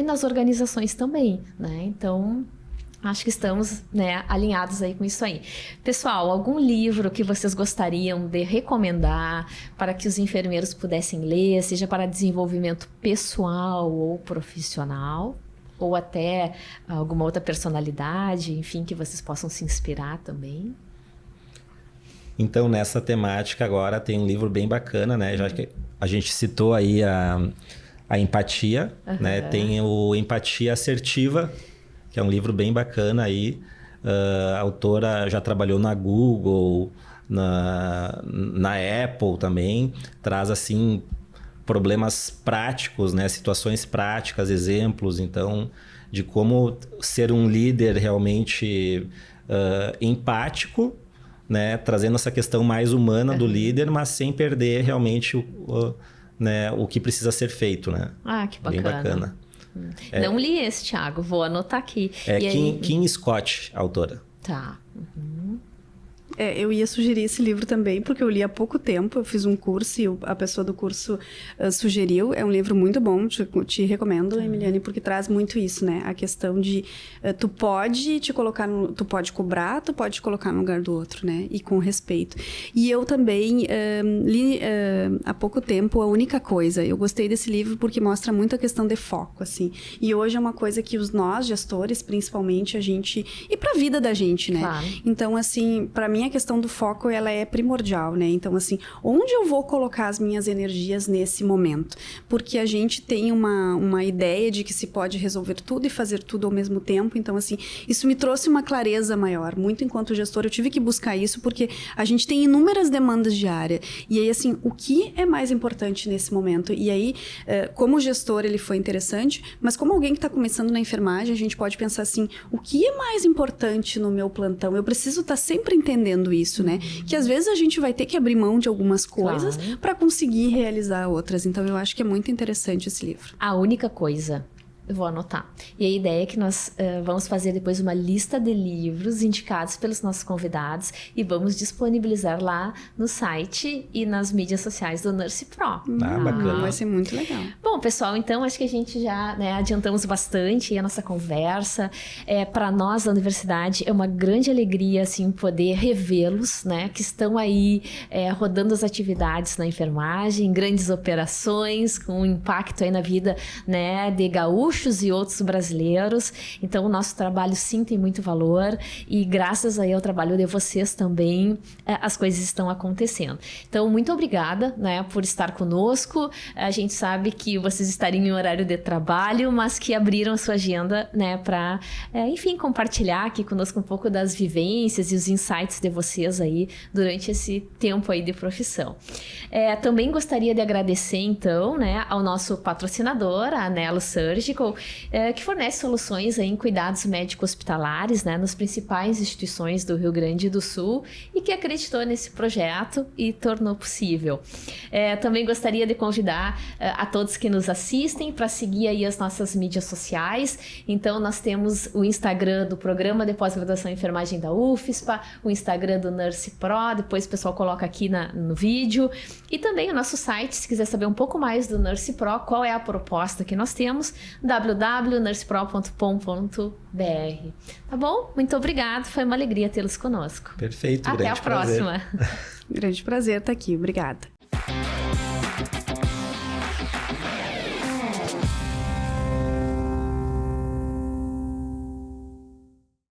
nas organizações também, né? Então, Acho que estamos, né, alinhados aí com isso aí. Pessoal, algum livro que vocês gostariam de recomendar para que os enfermeiros pudessem ler, seja para desenvolvimento pessoal ou profissional, ou até alguma outra personalidade, enfim, que vocês possam se inspirar também? Então, nessa temática agora tem um livro bem bacana, né? Já que a gente citou aí a empatia, né? Tem o Empatia Assertiva, que é um livro bem bacana aí. A autora já trabalhou na Google, na Apple também. Traz, assim, problemas práticos, né? Situações práticas, exemplos, então, de como ser um líder realmente empático, né? Trazendo essa questão mais humana do líder, mas sem perder realmente o que precisa ser feito, né? Ah, que bacana. Bem bacana. Não li esse, Thiago. Vou anotar aqui. Kim Scott, a autora. Tá. Eu ia sugerir esse livro também, porque eu li há pouco tempo, eu fiz um curso e a pessoa do curso sugeriu. É um livro muito bom, te recomendo, Emiliane, porque traz muito isso, né? A questão de tu pode te colocar, tu pode cobrar, tu pode te colocar no lugar do outro, né? E com respeito. E eu também li há pouco tempo A Única Coisa. Eu gostei desse livro porque mostra muito a questão de foco, assim. E hoje é uma coisa que nós, gestores, principalmente, a gente... E pra vida da gente, né? Claro. Então, assim, pra mim a questão do foco, ela é primordial, né? Então, assim, onde eu vou colocar as minhas energias nesse momento? Porque a gente tem uma ideia de que se pode resolver tudo e fazer tudo ao mesmo tempo. Então, assim, isso me trouxe uma clareza maior. Muito enquanto gestor, eu tive que buscar isso porque a gente tem inúmeras demandas diárias. E aí, assim, o que é mais importante nesse momento? E aí, como gestor, ele foi interessante, mas como alguém que está começando na enfermagem, a gente pode pensar assim, o que é mais importante no meu plantão? Eu preciso estar sempre entendendo isso, né? Que às vezes a gente vai ter que abrir mão de algumas coisas para conseguir realizar outras. Então, eu acho que é muito interessante esse livro. A Única Coisa. Eu vou anotar. E a ideia é que nós vamos fazer depois uma lista de livros indicados pelos nossos convidados e vamos disponibilizar lá no site e nas mídias sociais do Nurse Pro. Bacana. Vai ser muito legal. Bom, pessoal, então acho que a gente já, né, adiantamos bastante a nossa conversa. Para nós da universidade é uma grande alegria assim, poder revê-los, né, que estão aí rodando as atividades na enfermagem, grandes operações, com impacto aí na vida, né, de gaúchos e outros brasileiros. Então, o nosso trabalho sim tem muito valor e graças aí ao trabalho de vocês também, as coisas estão acontecendo. Então, muito obrigada, né, por estar conosco. A gente sabe que vocês estariam em horário de trabalho, mas que abriram a sua agenda, né, para, enfim, compartilhar aqui conosco um pouco das vivências e os insights de vocês aí durante esse tempo aí de profissão. Também gostaria de agradecer, então, né, ao nosso patrocinador, a Anelo Surgical, que fornece soluções aí em cuidados médico-hospitalares, né, nas principais instituições do Rio Grande do Sul e que acreditou nesse projeto e tornou possível. Também gostaria de convidar a todos que nos assistem para seguir aí as nossas mídias sociais. Então, nós temos o Instagram do Programa de Pós-Graduação em Enfermagem da UFSPA, o Instagram do Nurse Pro, depois o pessoal coloca aqui no vídeo, e também o nosso site, se quiser saber um pouco mais do Nurse Pro, qual é a proposta que nós temos, www.nursepro.com.br. Tá bom? Muito obrigado, foi uma alegria tê-los conosco. Perfeito, Até a próxima. Grande prazer estar aqui, obrigada.